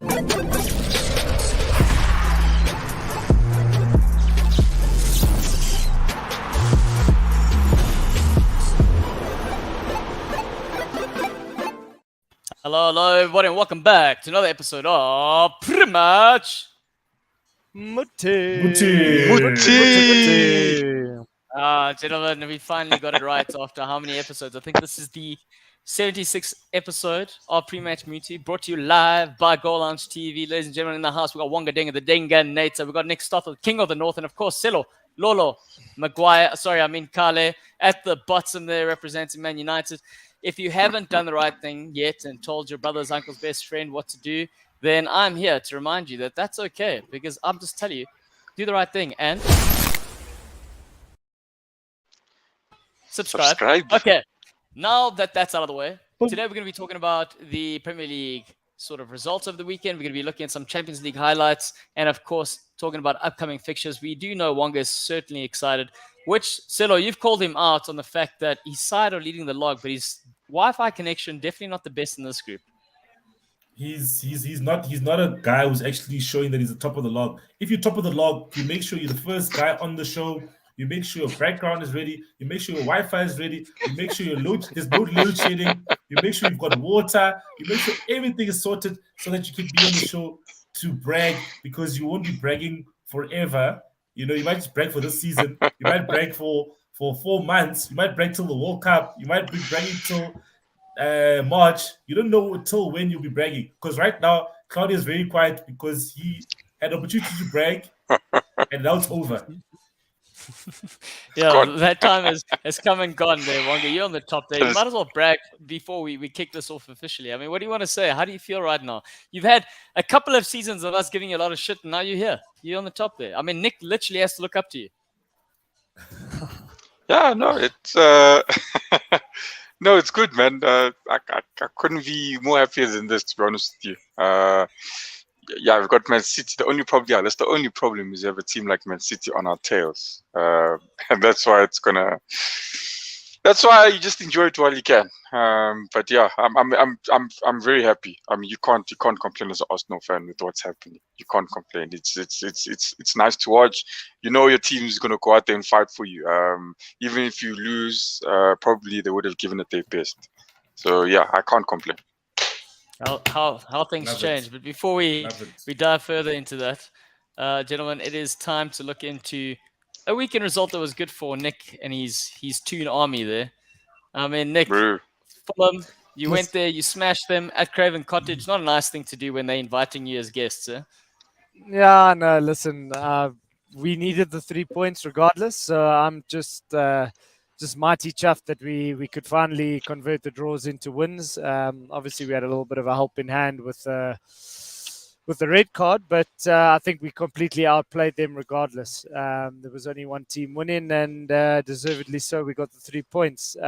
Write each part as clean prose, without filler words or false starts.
Hello, everybody, and welcome back to another episode of Pretty Much Muti. Gentlemen, we finally got it right after how many episodes? I think this is the 76th episode of Pre-Match Muti, brought to you live by Goalloungetv. Ladies and gentlemen, in the house, we got Wonga Denga, the Denga Nater. We got Nick Stothel, King of the North, and of course, Selo, Lolo, Maguire, Kale, at the bottom there, representing Man United. If you haven't done the right thing yet and told your brother's uncle's best friend what to do, then I'm here to remind you that that's okay, because I'm just telling you, do the right thing and subscribe. Okay, now that that's out of the way, today we're going to be talking about the Premier League sort of results of the weekend. We're going to be looking at some Champions League highlights and, of course, talking about upcoming fixtures. We do know Wonga is certainly excited, which, Selo, you've called him out on the fact that he's side or leading the log, but his Wi-Fi connection definitely not the best in this group. He's not a guy who's actually showing that he's the top of the log. If you're top of the log, you make sure you're the first guy on the show. You make sure your background is ready. You make sure your Wi-Fi is ready. You make sure there's no load shedding. You make sure you've got water. You make sure everything is sorted so that you can be on the show to brag, because you won't be bragging forever. You know, you might just brag for this season. You might brag for 4 months. You might brag till the World Cup. You might be bragging till March. You don't know till when you'll be bragging. Because right now, Claudia is very quiet because he had opportunity to brag, and now it's over. Yeah, that time has come and gone there, Wonga. You're on the top there. You might as well brag before we kick this off officially. I mean, what do you want to say? How do you feel right now? You've had a couple of seasons of us giving you a lot of shit, and now you're here. You're on the top there. I mean, Nick literally has to look up to you. Yeah, no, it's no, it's good, man. I couldn't be more happier than this, to be honest with you. Yeah, we've got Man City. That's the only problem is you have a team like Man City on our tails, and that's why you just enjoy it while you can. But yeah, I'm very happy. I mean, you can't complain as an Arsenal fan with what's happening. You can't complain. It's nice to watch. You know your team is gonna go out there and fight for you. Even if you lose, probably they would have given it their best. So yeah, I can't complain. How things change. But before we dive further into that, gentlemen, it is time to look into a weekend result that was good for Nick and his Toon army there. I mean, Nick, Fulham, you went there, you smashed them at Craven Cottage. Not a nice thing to do when they're inviting you as guests, eh? Yeah, no, listen, we needed the 3 points regardless, so I'm just mighty chuffed that we could finally convert the draws into wins. Obviously, we had a little bit of a help in hand with the red card, but I think we completely outplayed them regardless. There was only one team winning, and deservedly so. We got the 3 points.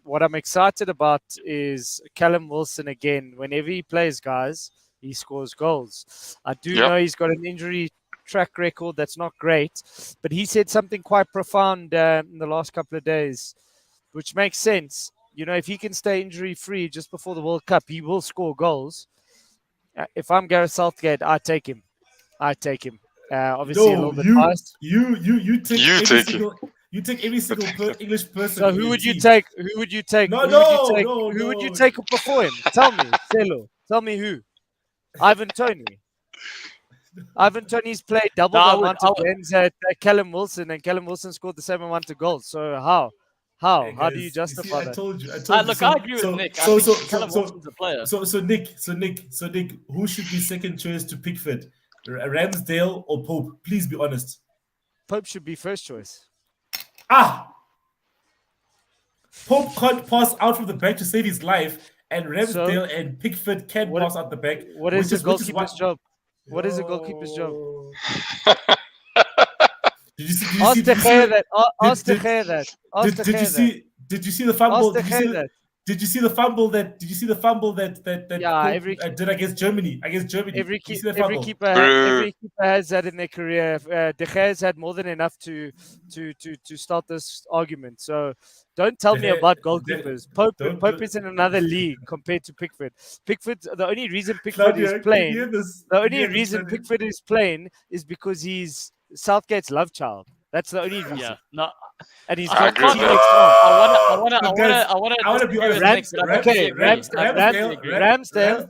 What I'm excited about is Callum Wilson again. Whenever he plays, guys, he scores goals. I do know he's got an injury track record that's not great, but he said something quite profound in the last couple of days, which makes sense. You know, if he can stay injury free just before the World Cup, he will score goals. If I'm Gareth Southgate, I take him. Obviously, a little bit biased. You take every single English person. So who would you take? Who would you take? Who would you take before him? Tell me, Selo. Tell me who. Ivan Toney. Ivan Toney's played double the amount of games at Callum Wilson, and Callum Wilson scored the same amount of goals. So how? Hey, how do you justify that? I told you. Look, I agree with Nick. I think Callum Wilson's a player. So Nick, who should be second choice to Pickford? Ramsdale or Pope? Please be honest. Pope should be first choice. Pope can't pass out from the back to save his life, and Ramsdale and Pickford can pass out the back. What is the goalkeeper's job? What is the goalkeeper's job? Did you see the fumble? Did you see the fumble that? Did you see the fumble that Yeah, Pope did against Germany? Against Germany, every did you see the every fumble? keeper Bro. has that in their career. De Gea's had more than enough to start this argument. So don't tell me about goalkeepers. Pope is in another league compared to Pickford. The only reason Pickford is Claudio, can you playing, hear this? the Can you only hear this, reason Claudio? Pickford is playing is because he's Southgate's love child. That's the only reason. Yeah. No, And he's I got agree with that. teammates on. Look, guys, I wanna I want to be disagree with honest. Nick, but I completely agree. I completely agree. Ramsdale is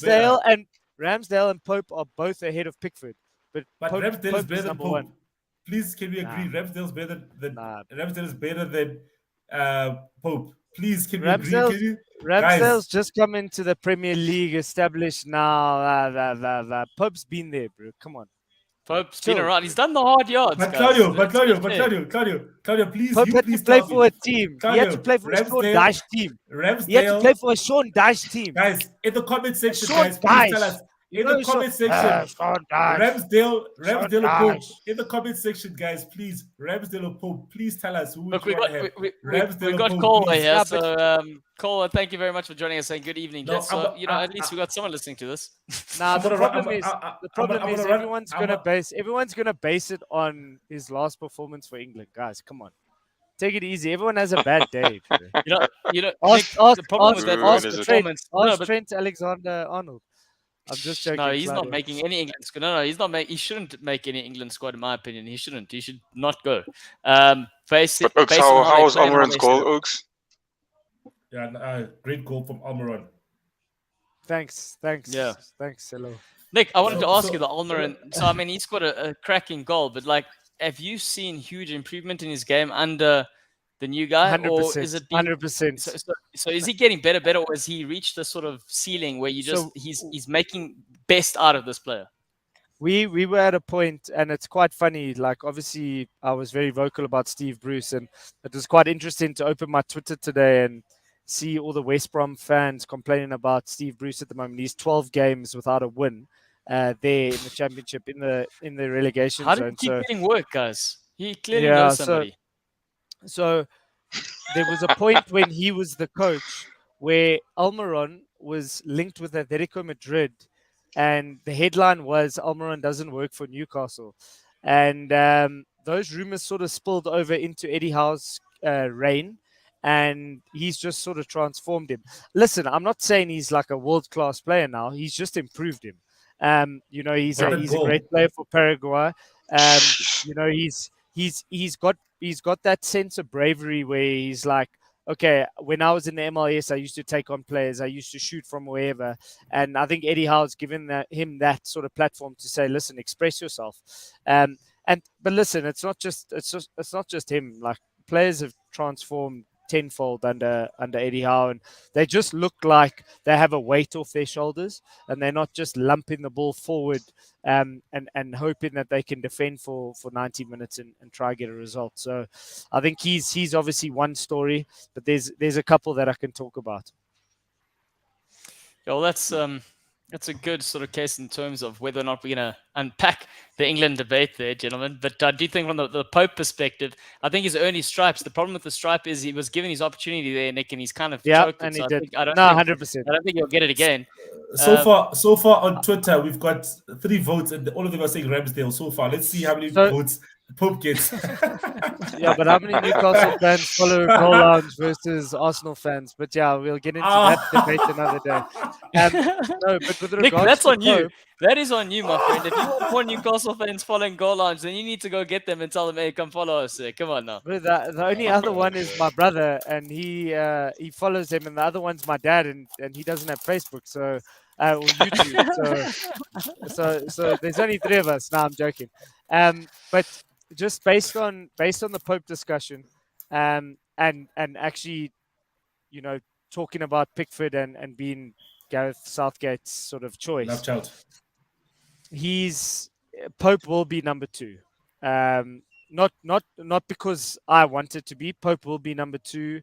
better. Ramsdale and Pope are both ahead of Pickford, but But Pope Ramsdale is is better than number Pope. one. Please, can we agree? Nah. Ramsdale's better than Nah. Ramsdale is better than Pope. Please, can we agree? Can you, Ramsdale's guys? just come into the Premier League, established now. Pope's been there, bro. Come on. Pope's been Chill. around. He's done the hard yards, But guys. Let's be fair. Claudio, please, Pope you had to please play tell for me. a team. He had to play for a Sean Ramsdale, Dyche team. He had to Ramsdale, play for a Sean Dyche team. guys, in the comment section, Sean guys, please tell us. Dyche. In the comment section, Sean Dyche. Ramsdale or Pope. Dyche. In the comment section, guys, please, Ramsdale or Pope. Please tell us who Look, would you we want got to have. we Ramsdale or got Pope, Kola please. here. Yeah, So Kola, thank you very much for joining us. Saying good evening, No, Jets. So at least we got someone listening to this. Nah, I'm the gonna problem run- is I'm gonna run- everyone's I'm gonna gonna- base it on his last performance for England, guys. Come on, take it easy. Everyone has a bad day. Bro. You know, Nick, the problem with that Bro, last it is a- performance. No, but Trent Alexander-Arnold. I'm just joking. no, he's not Claudio. making any England squad. No, he's not He shouldn't make any England squad, in my opinion. He shouldn't. He should not go. Based But Oaks, on how how they was play and how Almiron's they goal, set up. Oaks? Yeah, great goal from Almiron. Thanks. Yeah. Thanks. Hello. Nick, I wanted to ask So- you the Almiron. So I mean, he's got a cracking goal, but like, have you seen huge improvement in his game under the new guy, or is it been 100%. So is he getting better, or has he reached the sort of ceiling where you just So- he's making best out of this player? We were at a point, and it's quite funny. Like, obviously, I was very vocal about Steve Bruce, and it was quite interesting to open my Twitter today and see all the West Brom fans complaining about Steve Bruce at the moment. He's 12 games without a win there in the championship, in the relegation How did zone. he keep getting work, guys? He clearly Yeah, knows somebody. So there was a point when he was the coach where Almiron was linked with Atletico Madrid, and the headline was Almiron doesn't work for Newcastle, and those rumors sort of spilled over into Eddie Howe's reign, and he's just sort of transformed him. Listen, I'm not saying he's like a world-class player now. He's just improved him. He's What a a goal. great player for Paraguay. He's got that sense of bravery where he's like, okay, when I was in the MLS, I used to take on players. I used to shoot from wherever. And I think Eddie Howe's given him that sort of platform to say, listen, express yourself. But listen, it's not just him. Like, players have transformed tenfold under Eddie Howe, and they just look like they have a weight off their shoulders, and they're not just lumping the ball forward and hoping that they can defend for 90 minutes and try get a result. So I think he's obviously one story, but there's a couple that I can talk about. Well, that's a good sort of case in terms of whether or not we're going to unpack the England debate there, gentlemen. But I do think from the Pope perspective, I think he's earned his stripes. The problem with the stripe is he was given his opportunity there, Nick, and he's kind of choked and it. he So did. I don't 100%. think he'll get it again. So far on Twitter, we've got 3 votes, and all of them are saying Ramsdale. So far, let's see how many votes Pope gets. Yeah, but how many Newcastle fans follow Goal Lounge versus Arsenal fans? But yeah, we'll get into that debate another day. No, but with Nick, regards that's to on you. Pope, That is on you, my friend. If you want more Newcastle fans following Goal Lounge, then you need to go get them and tell them, hey, come follow us. Come on now. but the only other one is my brother, and he follows him, and the other one's my dad, and he doesn't have Facebook, so or YouTube. So there's only 3 of us. No, I'm joking. But just based on the Pope discussion, and actually, talking about Pickford and being Gareth Southgate's sort of choice, Love child. Pope will be number 2. Not because I want it to be. Pope will be number 2.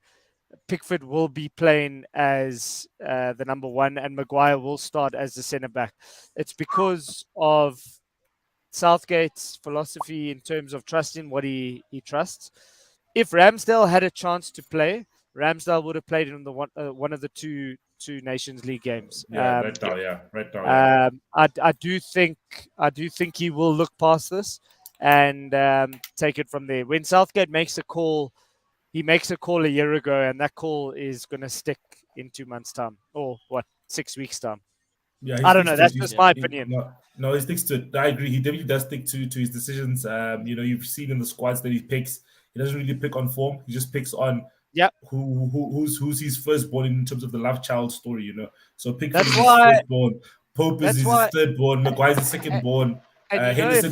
Pickford will be playing as the number 1, and Maguire will start as the centre back. It's because of Southgate's philosophy in terms of trusting what he trusts. If Ramsdale had a chance to play, Ramsdale would have played in the one of the two Nations League games. Yeah, right now, yeah. I do think he will look past this and take it from there. When Southgate makes a call, he makes a call a year ago, and that call is going to stick in 2 months' time, or 6 weeks' time. Yeah, I don't know. That's just my opinion. No, he sticks to it. I agree. He definitely does stick to his decisions. You've seen in the squads that he picks, he doesn't really pick on form. He just picks on who's his firstborn in terms of the love child story. So Pickford is his firstborn, Pope is his thirdborn, Maguire's his secondborn, Henderson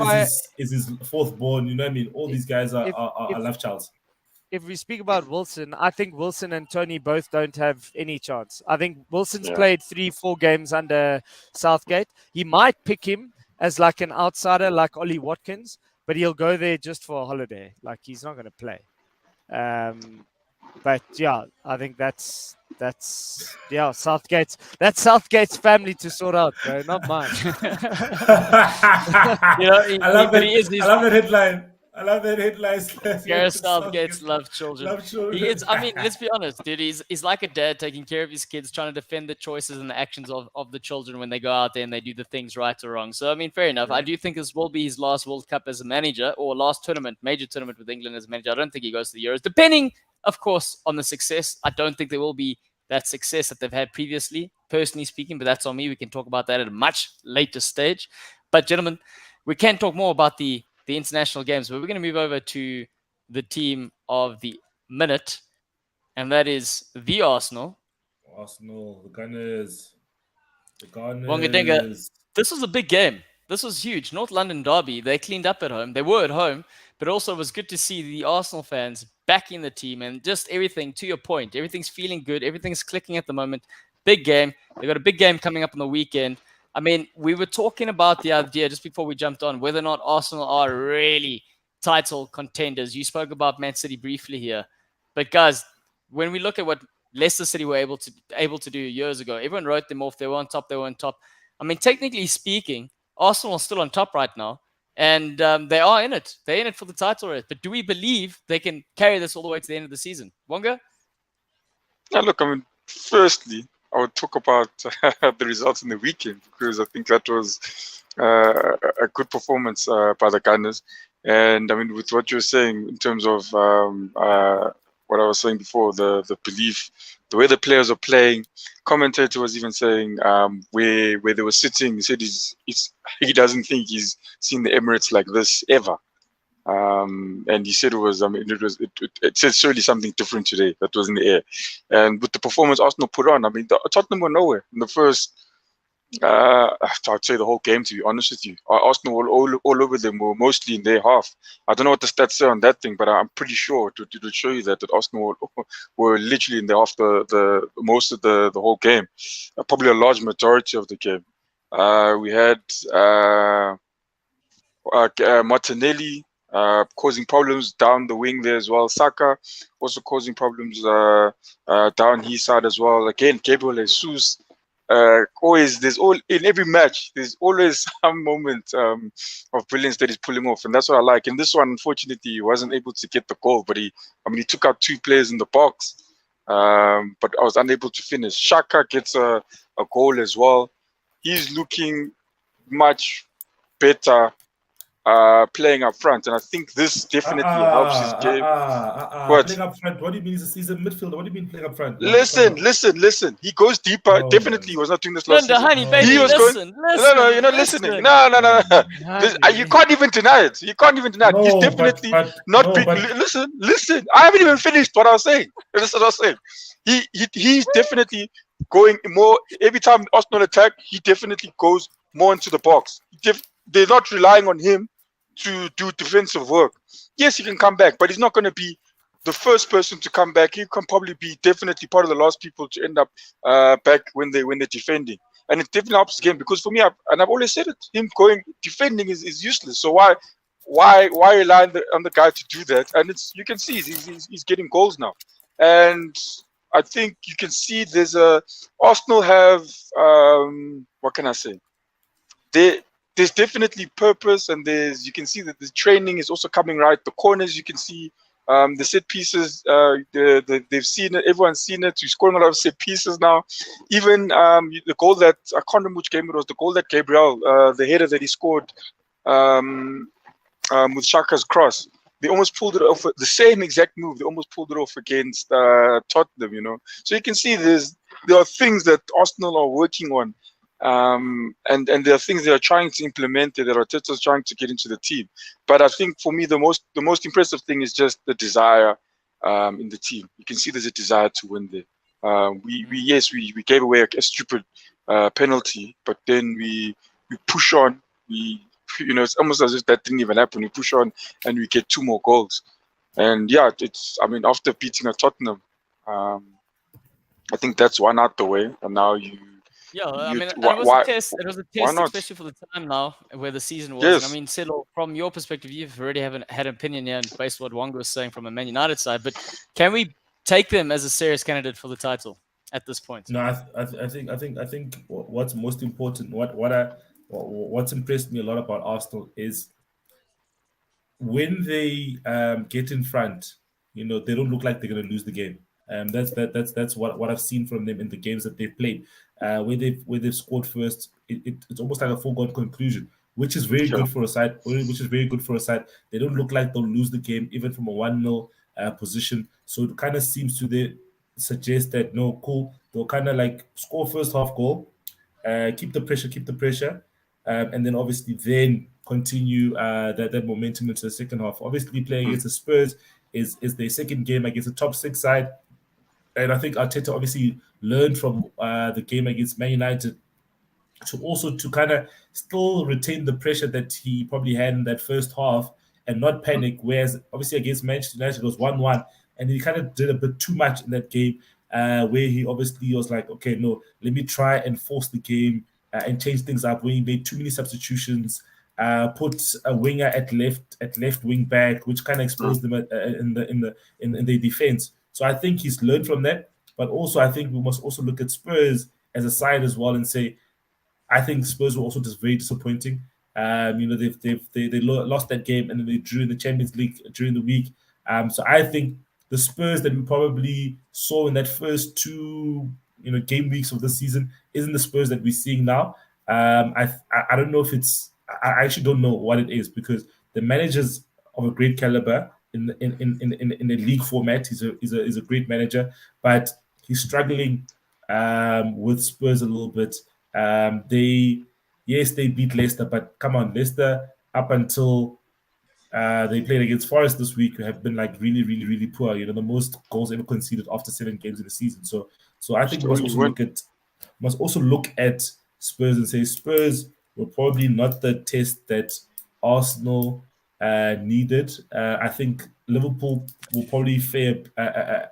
is his fourthborn. You know what I mean? All these guys are love childs. If we speak about Wilson, I think Wilson and Tony both don't have any chance. I think Wilson's played 3-4 games under Southgate. He might pick him as like an outsider, like Ollie Watkins, but he'll go there just for a holiday. Like, he's not going to play. But yeah, I think that's Southgate's family to sort out, bro, not mine. I love that headline. I love that headline. Gareth Southgate's love children. He is. I mean, let's be honest, dude. He's like a dad taking care of his kids, trying to defend the choices and the actions of the children when they go out there and they do the things right or wrong. So, I mean, fair enough. I do think this will be his last World Cup as a manager, or last major tournament with England as a manager. I don't think he goes to the Euros, depending, of course, on the success. I don't think there will be that success that they've had previously, personally speaking, but that's on me. We can talk about that at a much later stage. But, gentlemen, we can talk more about the international games, but we're going to move over to the team of the minute, and that is the Arsenal. The Gunners. Wongadinga, this was a big game. This was huge. North London derby. They cleaned up at home. They were at home, but also it was good to see the Arsenal fans backing the team and just everything, to your point. Everything's feeling good. Everything's clicking at the moment. Big game. They got a big game coming up on the weekend. I mean, we were talking about the idea just before we jumped on whether or not Arsenal are really title contenders. You spoke about Man City briefly here. But guys, when we look at what Leicester City were able to do years ago, everyone wrote them off. They were on top. I mean, technically speaking, Arsenal are still on top right now. And they are in it. They're in it for the title race. But do we believe they can carry this all the way to the end of the season? Wonga? Yeah, look, I mean, firstly, I would talk about the results in the weekend, because I think that was a good performance by the Gunners. And I mean, with what you're saying in terms of what I was saying before, the belief, the way the players are playing, commentator was even saying where they were sitting, he said he doesn't think he's seen the Emirates like this ever. And he said it said surely something different today that was in the air. And with the performance Arsenal put on, I mean, Tottenham were nowhere in the first, I'd say the whole game, to be honest with you. Arsenal were all over them, were mostly in their half. I don't know what the stats say on that thing, but I'm pretty sure to show you that Arsenal were literally in their half the most of the whole game, probably a large majority of the game. We had Martinelli causing problems down the wing there as well. Saka also causing problems down his side as well. Again, Gabriel Jesus. In every match, there's always some moment of brilliance that he's pulling off, and that's what I like. In this one, unfortunately, he wasn't able to get the goal, but he took out 2 players in the box, but I was unable to finish. Xhaka gets a goal as well. He's looking much better playing up front, and I think this definitely helps his game. What? Playing up front? What do you mean? He's a midfielder. What do you mean playing up front? Listen. He goes deeper. Definitely, he was not doing this last season. Honey, baby, he was listen. No, you're not listening. No. You can't even deny it. No, He's definitely Listen. I haven't even finished what I was saying. This is what I was saying. He's definitely going more every time Arsenal attack. He definitely goes more into the box. They're not relying on him to do defensive work. Yes, he can come back, but he's not going to be the first person to come back. He can probably be definitely part of the last people to end up back when they're defending. And it definitely helps the game, because for me, I've always said it, him going defending is useless. So why rely on the guy to do that? And you can see he's getting goals now. And I think you can see Arsenal have what can I say? There's definitely purpose, and you can see that the training is also coming right. The corners, you can see The set pieces, they've seen it. Everyone's seen it. We're scoring a lot of set pieces now. Even the goal that I can't remember which game it was. The goal that Gabriel, the header that he scored with Shaka's cross. They almost pulled it off. The same exact move. They almost pulled it off against Tottenham. You know, so you can see there are things that Arsenal are working on. And there are things they are trying to implement that Arteta's trying to get into the team. But I think for me the most impressive thing is just the desire in the team. You can see there's a desire to win there. We gave away a stupid penalty, but then we push on. It's almost as if that didn't even happen. We push on and we get 2 more goals. And yeah, after beating a Tottenham, I think that's one out the way, and now you. Yeah, I mean, it was a test. It was a test, especially for the time now where the season was. Yes. And I mean, Silo, from your perspective, you've already had an opinion here based on what Wanga was saying from a Man United side. But can we take them as a serious candidate for the title at this point? No, I think what's most important, what's impressed me a lot about Arsenal is when they get in front, they don't look like they're going to lose the game. That's what I've seen from them in the games that they've played. Where they've scored first, it's almost like a foregone conclusion, which is very good for a side. Which is very good for a side. They don't look like they'll lose the game even from a 1-0 position. So it kind of seems to suggest that they'll kind of like score first half goal, keep the pressure, and then obviously then continue that momentum into the second half. Obviously playing against the Spurs is their second game against a top 6 side. And I think Arteta obviously learned from the game against Man United to kind of still retain the pressure that he probably had in that first half and not panic. Whereas obviously against Manchester United it was 1-1, and he kind of did a bit too much in that game, where he obviously was like, okay, no, let me try and force the game and change things up. When he made too many substitutions, put a winger at left wing back, which kind of exposed them in the defense. So I think he's learned from that, but also I think we must also look at Spurs as a side as well and say, I think Spurs were also just very disappointing. They lost that game and then they drew in the Champions League during the week. So I think the Spurs that we probably saw in that first 2 game weeks of the season isn't the Spurs that we're seeing now. I don't know if I actually don't know what it is, because the manager's of a great caliber. In the league format, he's a great manager, but he's struggling with Spurs a little bit. They beat Leicester, but come on, Leicester up until they played against Forest this week have been like really, really, really poor. The most goals ever conceded after 7 games in the season. So I think we must also look at Spurs and say Spurs were probably not the test that Arsenal needed. I think Liverpool will probably fare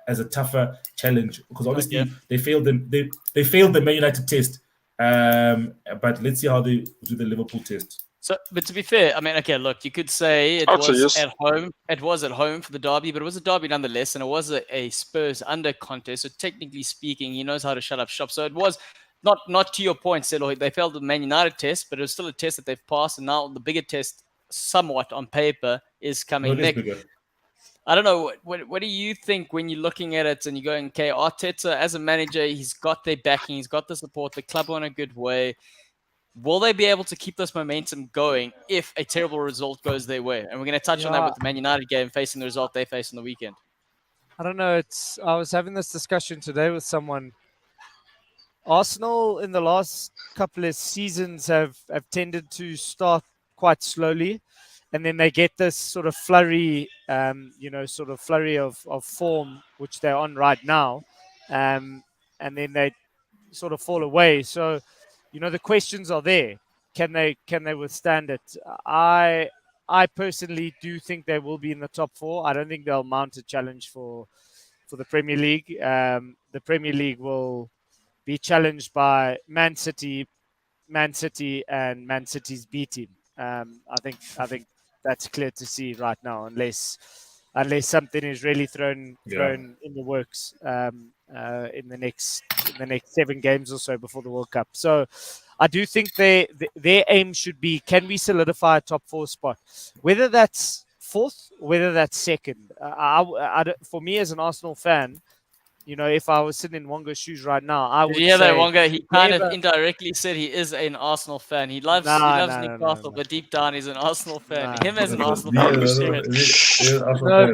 as a tougher challenge, because obviously they failed them. They failed the Man United test, but let's see how they do the Liverpool test. So, but to be fair, I mean, okay, look, you could say it was at home. It was at home for the derby, but it was a derby nonetheless, and it was a Spurs under contest. So technically speaking, he knows how to shut up shop. So it was not to your point, Selo, they failed the Man United test, but it was still a test that they've passed, and now the bigger test, somewhat on paper, is coming next. I don't know. What do you think when you're looking at it and you're going, okay, Arteta as a manager, he's got their backing, he's got the support, the club are in a good way. Will they be able to keep this momentum going if a terrible result goes their way? And we're going to touch on that with the Man United game facing the result they face on the weekend. I don't know. I was having this discussion today with someone. Arsenal in the last couple of seasons have tended to start quite slowly, and then they get this sort of flurry, flurry of form, which they're on right now, and then they sort of fall away. So, the questions are there. Can they withstand it? I personally do think they will be in the top 4. I don't think they'll mount a challenge for the Premier League. The Premier League will be challenged by Man City, and Man City's B team. I think that's clear to see right now, unless something is really thrown in the works in the next 7 games or so before the World Cup. So I do think their aim should be, can we solidify a top 4 spot? Whether that's fourth, whether that's second. For me as an Arsenal fan, if I was sitting in Wonga's shoes right now, I would Did you hear say that, Wonga? He kind of whoever- indirectly said he is an Arsenal fan. He loves Nah. Newcastle, but deep down he's an Arsenal fan. Nah. Him as an Arsenal Yeah, fan, we no, share it. No,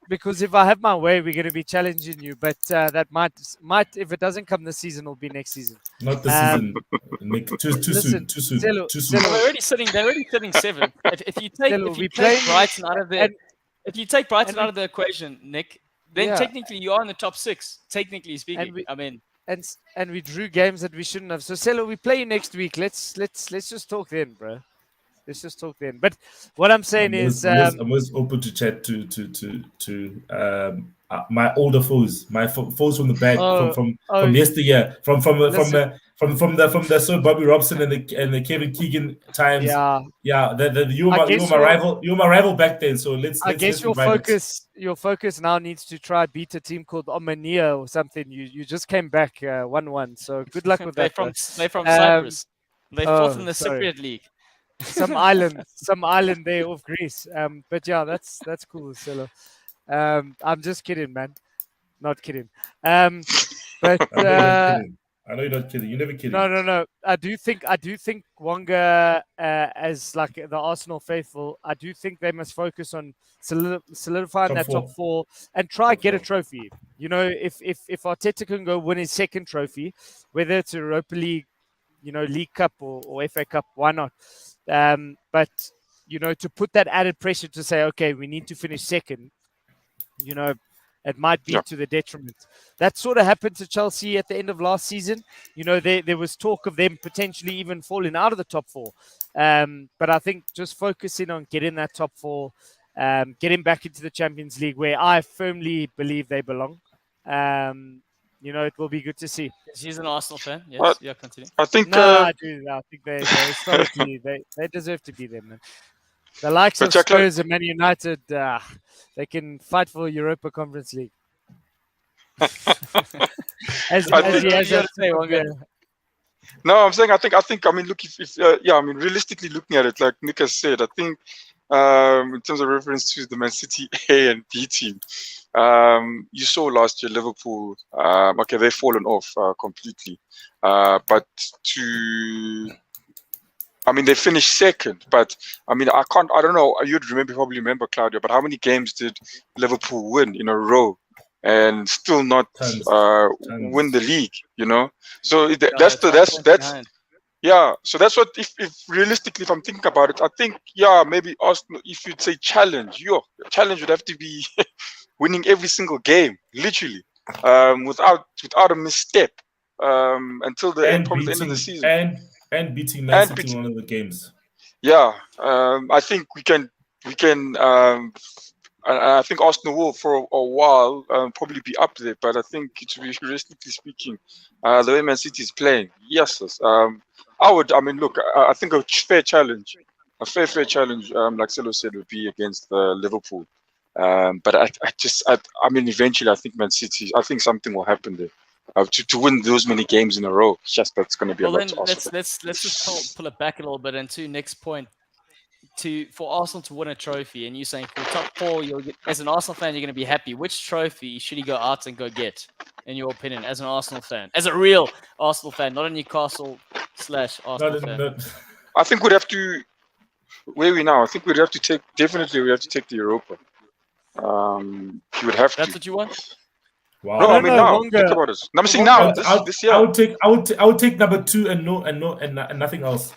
because if I have my way, we're going to be challenging you. But that might, if it doesn't come this season, it'll be next season. Not this season. Nick, too listen, soon. Selo- Too soon. Selo- They're already sitting seventh. If you take Still, if we you play- take Brighton out of the and- if you take Brighton and out of the equation, Nick, then Yeah. technically you are in the top 6. Technically speaking, we- I mean, and we drew games that we shouldn't have. So, Selo, we play you next week. Let's just talk then, bro. Let's just talk then. But what I'm saying is, I'm always open to chat to my older foes, foes from the back, from yesteryear, from the Sir Bobby Robson and the Kevin Keegan times. Yeah, you were my rival back then. So I guess your focus now needs to try beat a team called Omania or something. You just came back 1-1. So good luck with they're that. from Cyprus. They're fourth in the sorry. Cypriot League. some island there off Greece. But yeah, that's cool, Silo. I'm just kidding, man. Not kidding. But I know you're not kidding. You're never kidding. No. I do think Wonga, as like the Arsenal faithful, I do think they must focus on solidifying that top 4 and try get a trophy. If Arteta can go win his second trophy, whether it's a Europa League, League Cup or FA Cup, why not? But to put that added pressure to say, okay, we need to finish second, it might be to the detriment. That sort of happened to Chelsea at the end of last season. There was talk of them potentially even falling out of the top 4. But I think just focusing on getting that top 4, getting back into the Champions League where I firmly believe they belong. It will be good to see. She's an Arsenal fan. Yes, yeah, continue. I think. I think they historically they deserve to be there, man. The likes of Spurs and Man United, they can fight for Europa Conference League. No, I'm saying I think. I mean, look, realistically looking at it, like Nick has said, I think in terms of reference to the Man City A and B team, you saw last year Liverpool. Okay, they've fallen off completely, but they finished second, but I don't know. You'd probably remember, Claudio, but how many games did Liverpool win in a row and still not win the league? So so that's what, if realistically, if I'm thinking about it, I think, maybe Arsenal, if you'd say challenge would have to be winning every single game, literally, without a misstep, until the end of the season. And beating Man City in one of the games. Yeah, I think we can. I think Arsenal will for a while probably be up there, but I think, to be realistically speaking, the way Man City is playing, yes. I think a fair challenge, like Selo said, would be against Liverpool. But eventually, I think Man City. I think something will happen there. To win those many games in a row, that's going to be a lot. Let's just pull it back a little bit, and to Nick's point, for Arsenal to win a trophy, and you're saying for top 4, as an Arsenal fan, you're going to be happy. Which trophy should he go out and go get, in your opinion, as an Arsenal fan, as a real Arsenal fan, not a Newcastle /Arsenal fan? I think we'd have to. Where are we now? I think we'd have to take the Europa. You would have to. That's what you want. Wow. No, now think about it. I'm saying now. This year. I would take number 2 and nothing else.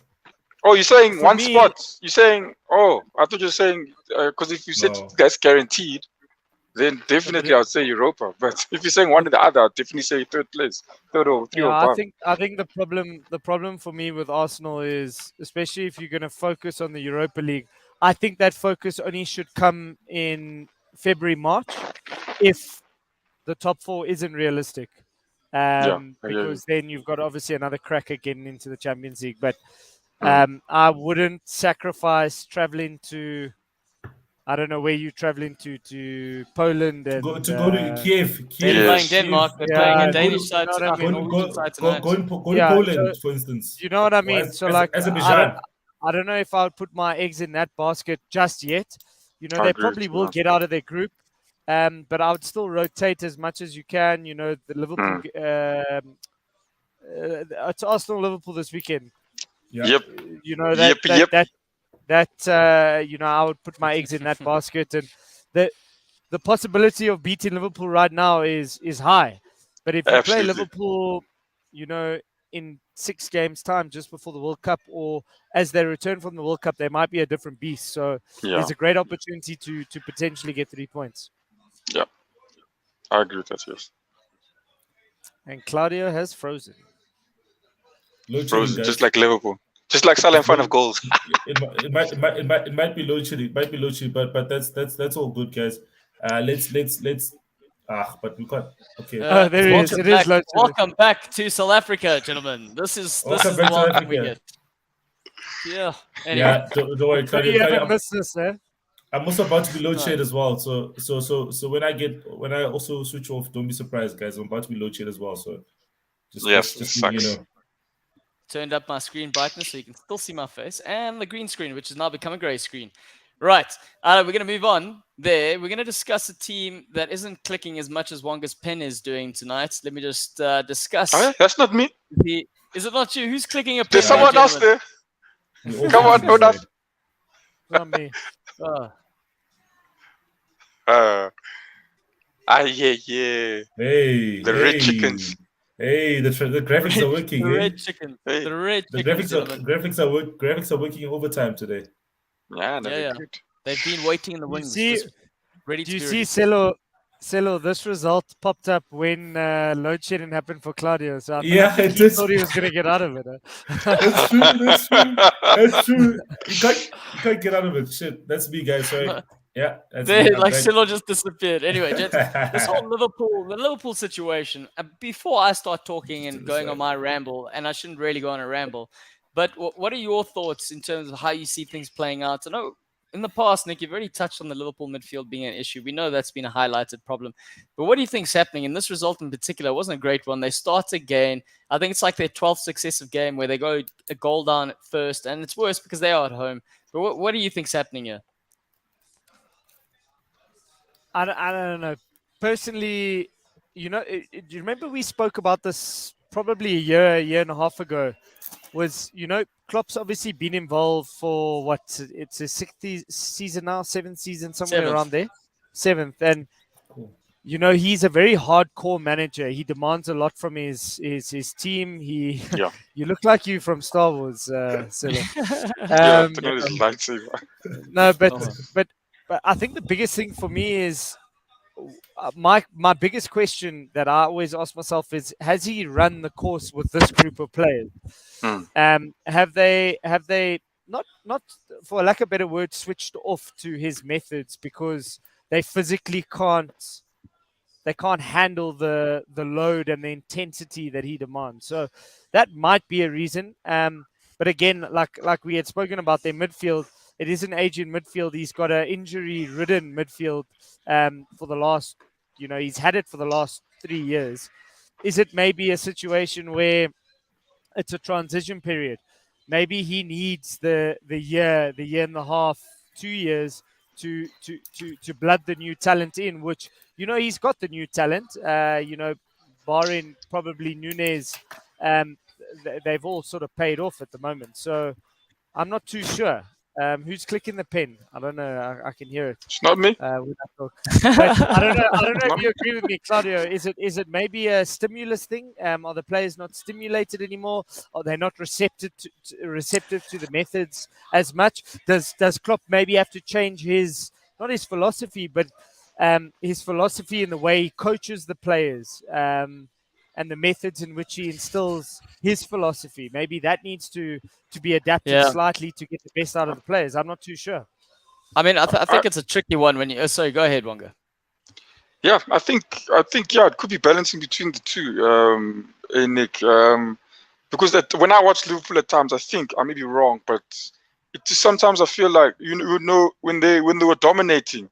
Oh, you're saying one spot. You're saying, I thought you were saying, because if you said that's guaranteed, then definitely I'd say Europa. But if you're saying one or the other, I'd definitely say third place. I think the problem for me with Arsenal is, especially if you're going to focus on the Europa League, I think that focus only should come in February, March, if the top 4 isn't realistic. Because then you've got obviously another cracker getting into the Champions League. But I wouldn't sacrifice traveling to, I don't know where you're traveling to Poland and go to Kiev. They're playing Denmark. They're playing a Danish side tonight. Go in Poland, for instance. You know what I mean? I don't know if I would put my eggs in that basket just yet. You know, they probably will get out of their group. But I would still rotate as much as you can. You know, the Liverpool. It's Arsenal Liverpool this weekend. Yep. You know that you know, I would put my eggs in that basket, and the possibility of beating Liverpool right now is high. But if you play Liverpool, you know, in 6 games' time, just before the World Cup, or as they return from the World Cup, they might be a different beast. So there's a great opportunity to potentially get 3 points. Yeah, I agree with that. Yes. And Claudio has frozen. Frozen, just like Liverpool, just like Salah in front of goals. it might be load shedding. It might be load shedding, but that's all good, guys. Let's but we can't. Okay. There he is. It is load shedding. Welcome back to South Africa, gentlemen. This is the welcome we get. Yeah. Anyway. Yeah. Don't worry, Claudio. Missed this, eh? I'm also about to be load shed as well. So when I also switch off, don't be surprised, guys. I'm about to be load shed as well. So just you know. Turned up my screen brightness so you can still see my face, and the green screen, which has now become a grey screen. Right. We're going to move on there. We're going to discuss a team that isn't clicking as much as Wanga's pen is doing tonight. Let me just discuss. Oh, yeah? That's not me. Is it not you? Who's clicking a pen? There's someone else there. Come on, no, not me. Yeah. Hey. The red chickens. Hey, the graphics are working. The red chicken. Hey. The red The chicken. graphics are working overtime today. Yeah. Good. They've been waiting in the wings. Ready to do you see Celo, this result popped up when load shedding happened for Claudio. So I thought he was going to get out of it. That's true. You can't get out of it. Shit, that's me, guys. Sorry. Yeah, that's Celo just disappeared. Anyway, gents, this whole the Liverpool situation. Before I start talking and going on my ramble, and I shouldn't really go on a ramble, but what are your thoughts in terms of how you see things playing out? I know in the past, Nick, you've already touched on the Liverpool midfield being an issue. We know that's been a highlighted problem. But what do you think's happening? In this result in particular, it wasn't a great one. They start again. I think it's like their 12th successive game where they go a goal down at first, and it's worse because they are at home. But what do you think's happening here? I don't know. Personally, you know, do you remember we spoke about this probably a year and a half ago? Was, you know, Klopp's obviously been involved for what? It's a 60th season now, 7th season, somewhere around there. 7th. And, you know, he's a very hardcore manager. He demands a lot from his team. You look like you from Star Wars, Silla. No, but I think the biggest thing for me is my biggest question that I always ask myself is: has he run the course with this group of players? Have they not for lack of a better word switched off to his methods because they physically can't handle the load and the intensity that he demands? So that might be a reason. But again, like we had spoken about their midfield. It is an aging midfield. He's got an injury-ridden midfield for the last, you know, he's had it for the last 3 years. Is it maybe a situation where it's a transition period? Maybe he needs the year and a half, 2 years to blood the new talent in, which, you know, he's got the new talent. You know, barring probably Nunez, they've all sort of paid off at the moment. So I'm not too sure. Who's clicking the pen? I don't know. I can hear it. It's not me. But I don't know if you agree with me, Claudio. Is it maybe a stimulus thing? Are the players not stimulated anymore? Are they not receptive to the methods as much? Does Klopp maybe have to change not his philosophy, but his philosophy in the way he coaches the players? And the methods in which he instills his philosophy. Maybe that needs to be adapted slightly to get the best out of the players. I'm not too sure. I mean, I think it's a tricky one when you... sorry, go ahead, Wonga. Yeah, I think it could be balancing between the two, Nick. Because when I watch Liverpool at times, I think I may be wrong, but sometimes I feel like you know when they were dominating,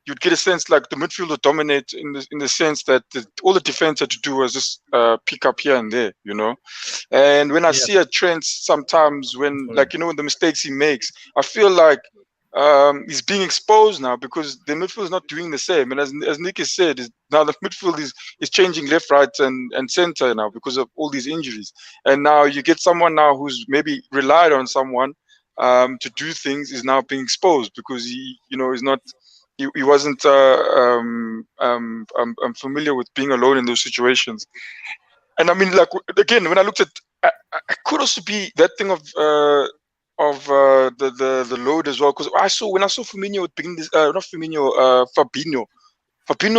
you'd get a sense like the midfield would dominate in the sense that all the defense had to do was just pick up here and there, you know. And when I see a Trent sometimes when, like, you know, when the mistakes he makes, I feel like is being exposed now because the midfield is not doing the same. And as Nick has said, now the midfield is changing left, right, and center now because of all these injuries. And now you get someone now who's maybe relied on someone to do things is now being exposed because he, is not. He wasn't familiar with being alone in those situations. And I mean, like again, when I looked at, I could also be that thing of the load as well. Because when I saw Firmino begin this, not Firmino, Fabinho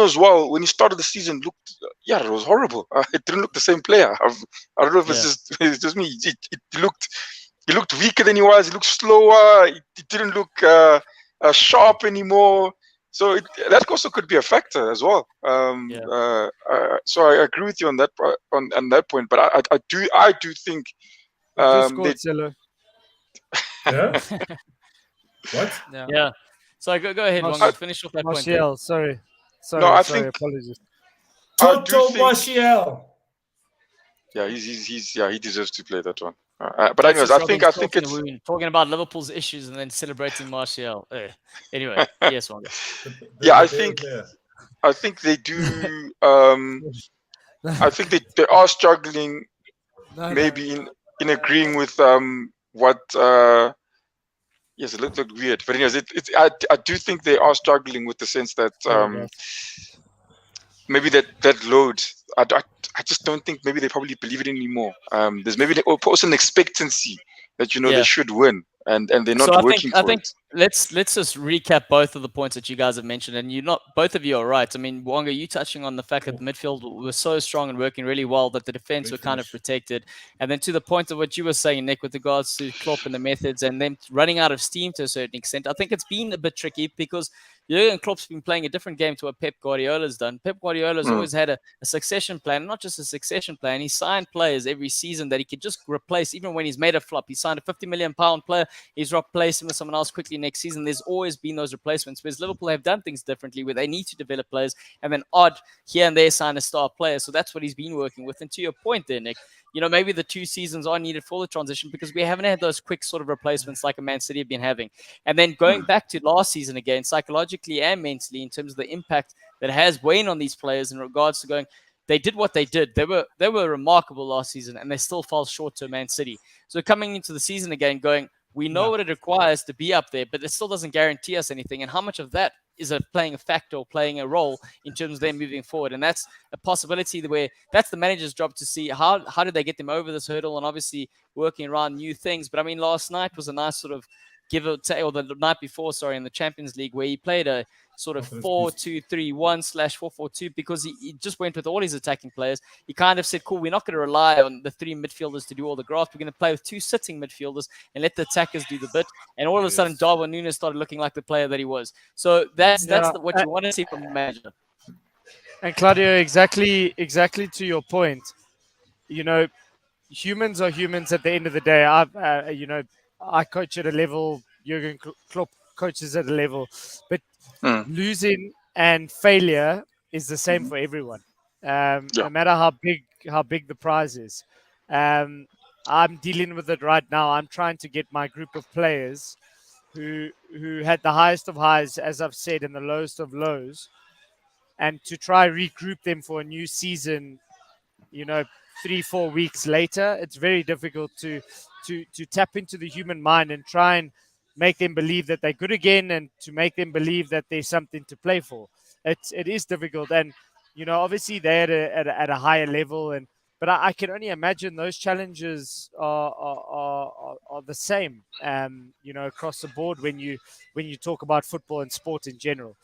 as well. When he started the season, it was horrible. It didn't look the same player. I don't know if it's just me. He looked weaker than he was. He looked slower. He didn't look sharp anymore. So that also could be a factor as well. So I agree with you on that on that point. But I do think Yeah. What? Yeah. So go ahead, Wonga. Finish off that Martial, point. Sorry, I think apologies. Toto Martial. Yeah, he deserves to play that one. But anyways, I think it's talking about Liverpool's issues and then celebrating Martial. Anyway, yes, Wonga. I think they do. I think they are struggling, maybe in agreeing with what. Yes, it looked weird, but anyways, I do think they are struggling with the sense that maybe that load. I just don't think maybe they probably believe it anymore. There's maybe also an expectancy that they should win, and they're not working for it. Let's just recap both of the points that you guys have mentioned, and both of you are right. I mean, Wonga, you touching on the fact that the midfield was so strong and working really well that the defense were kind of protected, and then to the point of what you were saying, Nick, with regards to Klopp and the methods and them running out of steam to a certain extent. I think it's been a bit tricky because Jurgen Klopp's been playing a different game to what Pep Guardiola's done. Pep Guardiola's always had a succession plan, not just a succession plan. He signed players every season that he could just replace, even when he's made a flop. He signed a £50 million player. He's replaced him with someone else quickly next season. There's always been those replacements, whereas Liverpool have done things differently where they need to develop players and then odd here and there sign a star player. So that's what he's been working with. And to your point there, Nick, maybe the 2 seasons are needed for the transition because we haven't had those quick sort of replacements like a Man City have been having. And then going back to last season again, psychologically and mentally, in terms of the impact that has waned on these players in regards to going, they did what they did. They were remarkable last season and they still fell short to Man City. So coming into the season again, going, we know what it requires to be up there, but it still doesn't guarantee us anything. And how much of that is playing a factor or playing a role in terms of them moving forward? And that's a possibility where that's the manager's job to see how did they get them over this hurdle and obviously working around new things. But I mean, last night was a nice sort of give or take, or the night before, in the Champions League where he played a sort of 4-2-3-1/4-4-2 because he just went with all his attacking players. He kind of said, cool, we're not going to rely on the 3 midfielders to do all the graft. We're going to play with 2 sitting midfielders and let the attackers do the bit. And all of a sudden, Darwin Núñez started looking like the player that he was. So that's what you want to see from the manager. And Claudio, exactly to your point, humans are humans at the end of the day. I coach at a level, Jurgen Klopp coaches at a level, but losing and failure is the same for everyone, no matter how big the prize is. I'm dealing with it right now. I'm trying to get my group of players who had the highest of highs, as I've said, and the lowest of lows, and to try regroup them for a new season, 3-4 weeks later. It's very difficult to tap into the human mind and try and make them believe that they're good again and to make them believe that there's something to play for. It is difficult. And, obviously they're at a higher level, but I can only imagine those challenges are the same, across the board when you talk about football and sport in general.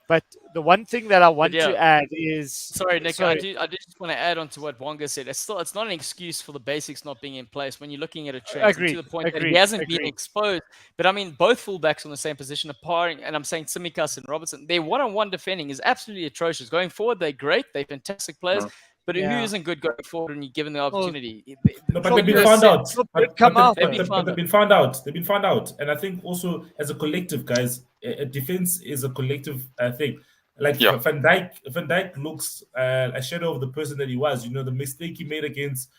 But the one thing that I want to add is... Sorry, Nick, I just want to add on to what Wonga said. It's not an excuse for the basics not being in place when you're looking at a trend. To the point that he hasn't been exposed. But I mean, both fullbacks on the same position, and I'm saying Tsimikas and Robertson, their one-on-one defending is absolutely atrocious. Going forward, they're great. They're fantastic players. But who isn't good going forward when you give them the opportunity? But they've been found out. They've been found out. They've been found out. And I think also as a collective, guys, a defense is a collective thing. Like Van Dijk looks a shadow of the person that he was. The mistake he made against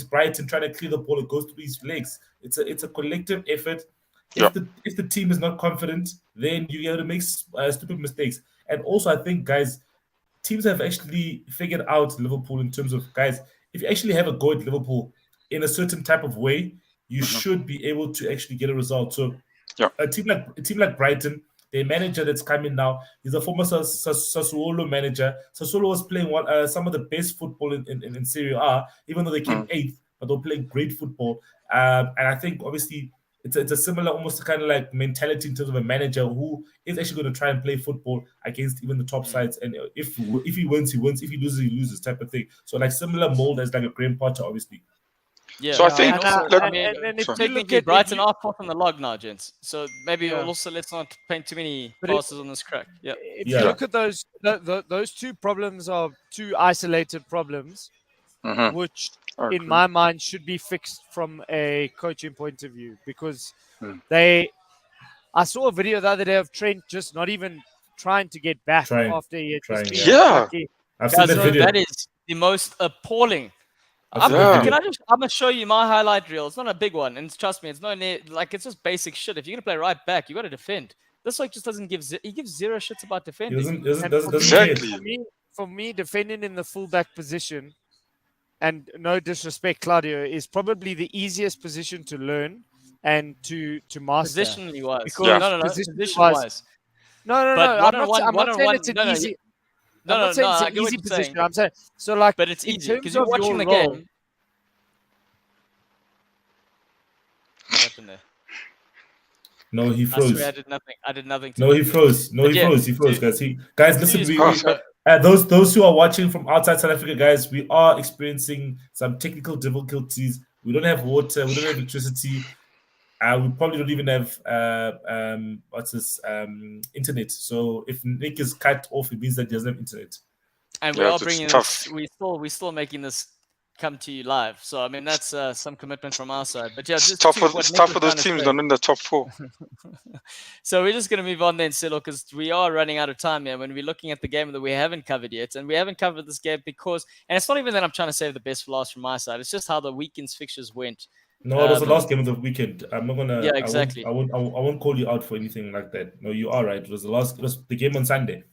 Brighton, trying to clear the ball, it goes through his legs. It's a collective effort. if the team is not confident, then you got to make stupid mistakes. And also, I think, guys, teams have actually figured out Liverpool in terms of, guys, if you actually have a go at Liverpool in a certain type of way, you should be able to actually get a result. So a team like Brighton, their manager that's coming now, he's a former Sassuolo manager. Sassuolo was playing some of the best football in Serie A, even though they came eighth, but they're playing great football. And I think obviously it's a similar, almost kind of like mentality in terms of a manager who is actually going to try and play football against even the top sides. And if he wins, he wins. If he loses, he loses, type of thing. So like similar mold as like a Graham Potter, obviously. Yeah. So I think technically Brighton are fourth on the log now, gents. So maybe also let's not paint too many passes on this crack. Yeah. If you look at those two problems are two isolated problems, which in my mind should be fixed from a coaching point of view, because I saw a video the other day of Trent just not even trying to get back after he had just been I've seen that video. That is the most appalling. I'm gonna show you my highlight reel. It's not a big one, and trust me, it's not it's just basic shit. If you're gonna play right back, you got to defend. This just doesn't give. He gives zero shits about defending. Doesn't for me, defending in the fullback position, and no disrespect, Claudio, is probably the easiest position to learn and to master. Positionally wise, because no. Position wise. No. I'm not saying it's an easy. I'm not saying it's an easy position. I'm saying but it's easy because you're watching the game. What happened there? No, he froze. I swear I did nothing. No, he froze. No, he froze. He froze, guys. Guys, listen. Those who are watching from outside South Africa, guys, we are experiencing some technical difficulties. We don't have water. We don't have electricity. We probably don't even have internet. So if Nick is cut off, it means that he doesn't have internet. And we are bringing this. We're still making this come to you live. So I mean that's some commitment from our side. But yeah, it's tough for those teams that are in the top four. So we're just going to move on then, Silo, because we are running out of time here when we're looking at the game that we haven't covered yet. And we haven't covered this game because, and it's not even that I'm trying to save the best for last from my side. It's just how the weekend's fixtures went. No, it was the last game of the weekend. I'm not gonna. Yeah, exactly. I won't call you out for anything like that. No, you are right. It was the game on Sunday.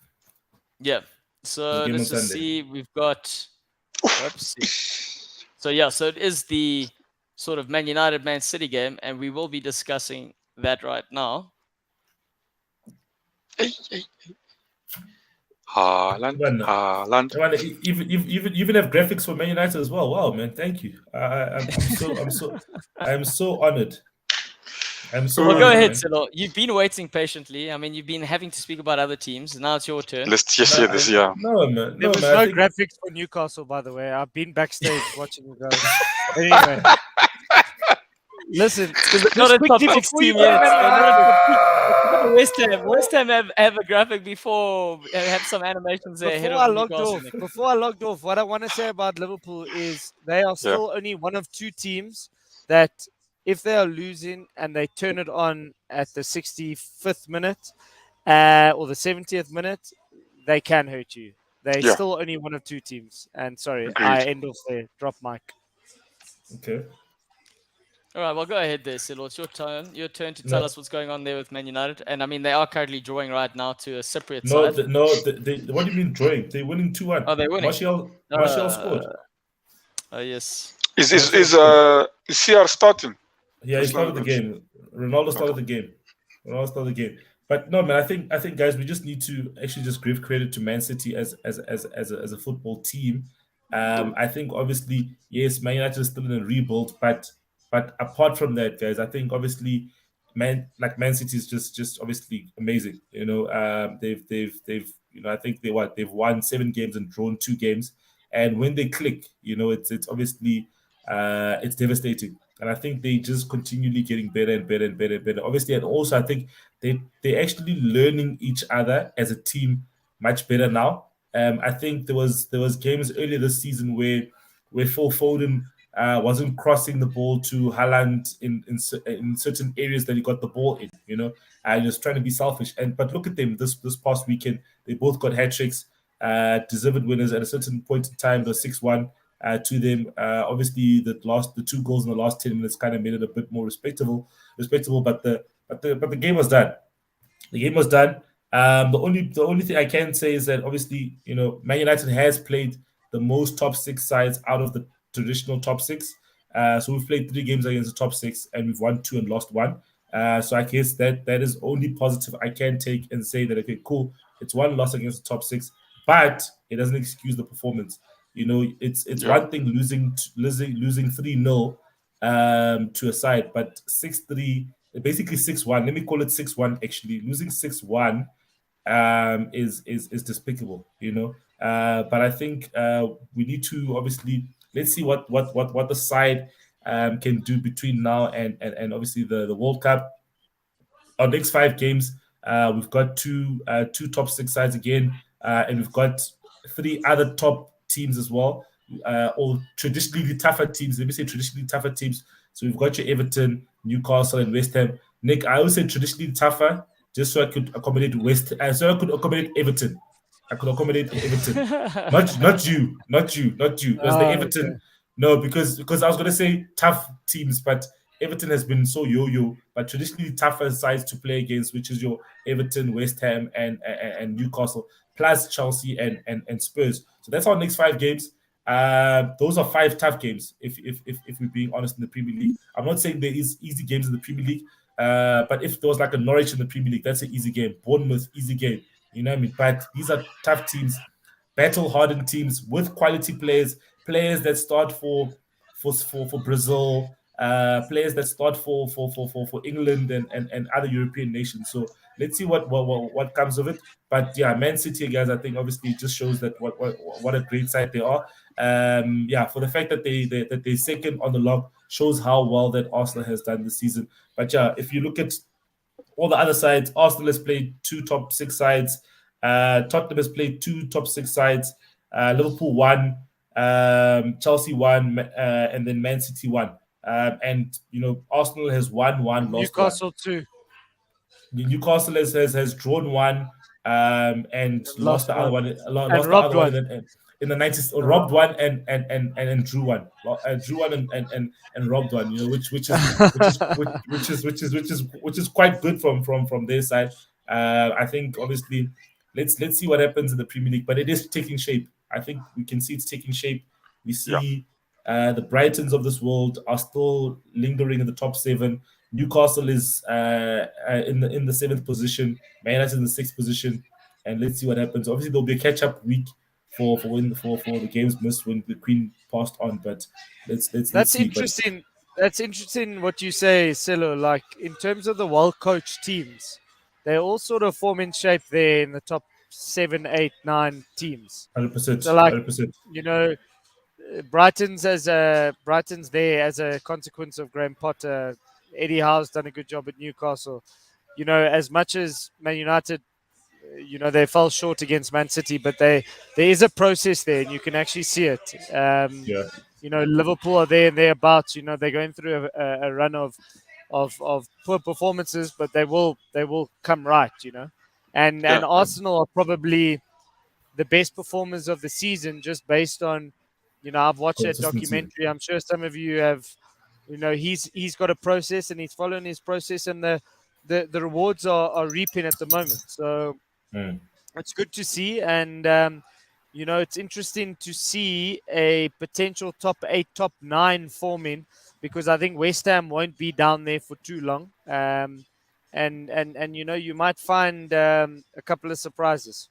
Yeah. So let's just see. We've got. So yeah, so it is the sort of Man United Man City game, and we will be discussing that right now. Haaland. Even have graphics for Man United as well. Wow, man, thank you. I'm so honored. Well, go ahead, Silo. You've been waiting patiently. I mean, you've been having to speak about other teams. Now it's your turn. Let's just hear this, yeah. No, man. There was no graphics for Newcastle, by the way. I've been backstage watching you guys. Anyway. Listen, it's not a top 6 team yet. West Ham have a graphic before, have some animations there. Before I logged off, what I want to say about Liverpool is they are still only one of two teams that, if they are losing and they turn it on at the 65th minute or the 70th minute, they can hurt you. They're still only one of two teams. And sorry, I end off there. Drop mic. Okay. All right, well, go ahead there, Silo. It's your turn. Your turn to tell us what's going on there with Man United. And I mean, they are currently drawing right now to a Cypriot side. What do you mean drawing? They're winning 2-1. Oh, they're winning. Martial scored. Oh, yes. Is CR starting? Yeah, he started the game. Ronaldo started the game. But no, man, I think guys, we just need to actually just give credit to Man City as a football team. I think obviously, yes, Man United is still in a rebuild, but apart from that, guys, I think obviously Man City is just obviously amazing. You know, they've I think they've won 7 games and drawn 2 games, and when they click, you know, it's obviously it's devastating. And I think they just continually getting better and better and better and better. Obviously, and also I think they're actually learning each other as a team much better now. I think there was games earlier this season where Phil Foden wasn't crossing the ball to Haaland in certain areas that he got the ball in. You know, he was trying to be selfish. But look at them this past weekend. They both got hat tricks, deserved winners at a certain point in time. The 6-1. To them, obviously the 2 goals in the last 10 minutes kind of made it a bit more respectable. But but the game was done. The game was done. The only thing I can say is that obviously, Man United has played the most top six sides out of the traditional top six. So we've played 3 games against the top six, and we've won 2 and lost 1. So I guess that is only positive I can take and say that, okay, cool, it's 1 loss against the top six, but it doesn't excuse the performance. It's one thing losing 3-0 to a side, but 6-3, basically 6-1. Let me call it 6-1. Actually, losing 6-1 is despicable. But I think we need to obviously, let's see what the side can do between now and obviously the World Cup. Our next 5 games, we've got two top six sides again, and we've got 3 other top teams as well, all traditionally tougher teams. Let me say traditionally tougher teams. So we've got your Everton, Newcastle, and West Ham. Nick, I always say traditionally tougher, just so I could accommodate so I could accommodate Everton. I could accommodate Everton. Not you. It was the Everton. Okay. No, because I was gonna say tough teams, but Everton has been so yo-yo, but traditionally tougher sides to play against, which is your Everton, West Ham, and Newcastle, plus Chelsea and Spurs. So that's our next 5 games. Those are 5 tough games. If we're being honest in the Premier League, I'm not saying there is easy games in the Premier League, but if there was like a Norwich in the Premier League, that's an easy game. Bournemouth, easy game. You know what I mean? But these are tough teams, battle-hardened teams with quality players that start for Brazil, players that start for England and other European nations. So let's see what comes of it. But yeah, Man City, guys, I think obviously it just shows that what a great side they are. Yeah, for the fact that they're second on the log shows how well that Arsenal has done this season. But yeah, if you look at all the other sides, Arsenal has played 2 top 6 sides. Tottenham has played 2 top 6 sides. Liverpool won, Chelsea won, and then Man City won. And Arsenal has won 1, lost 1. Newcastle too. Newcastle has drawn 1, and lost Lost the other 1. one. And Lost the robbed other one 1. in the 90s. Robbed 1 and drew 1. Drew 1 and robbed 1. Which is quite good from their side. I think obviously let's see what happens in the Premier League, but it is taking shape. I think we can see it's taking shape. We see the Brightons of this world are still lingering in the top 7. Newcastle is in the 7th position. Man United in the 6th position, and let's see what happens. Obviously, there'll be a catch-up week for the games missed when the Queen passed on. But let's That's see. interesting. That's interesting what you say, Silo. Like in terms of the well-coached teams, they all sort of form in shape there in the top 7, 8, 9 teams. 100%. So like 100%. Brighton's there as a consequence of Graham Potter. Eddie Howe's done a good job at Newcastle. As much as Man United, they fell short against Man City, but there is a process there, and you can actually see it. Yeah. Liverpool are there and thereabouts. They're going through a run of poor performances, but they will come right. And Arsenal are probably the best performers of the season, just based on, I've watched that documentary. I'm sure some of you have. He's got a process and he's following his process, and the rewards are reaping at the moment. So it's good to see, and it's interesting to see a potential top 8, top 9 forming, because I think West Ham won't be down there for too long. And you might find a couple of surprises.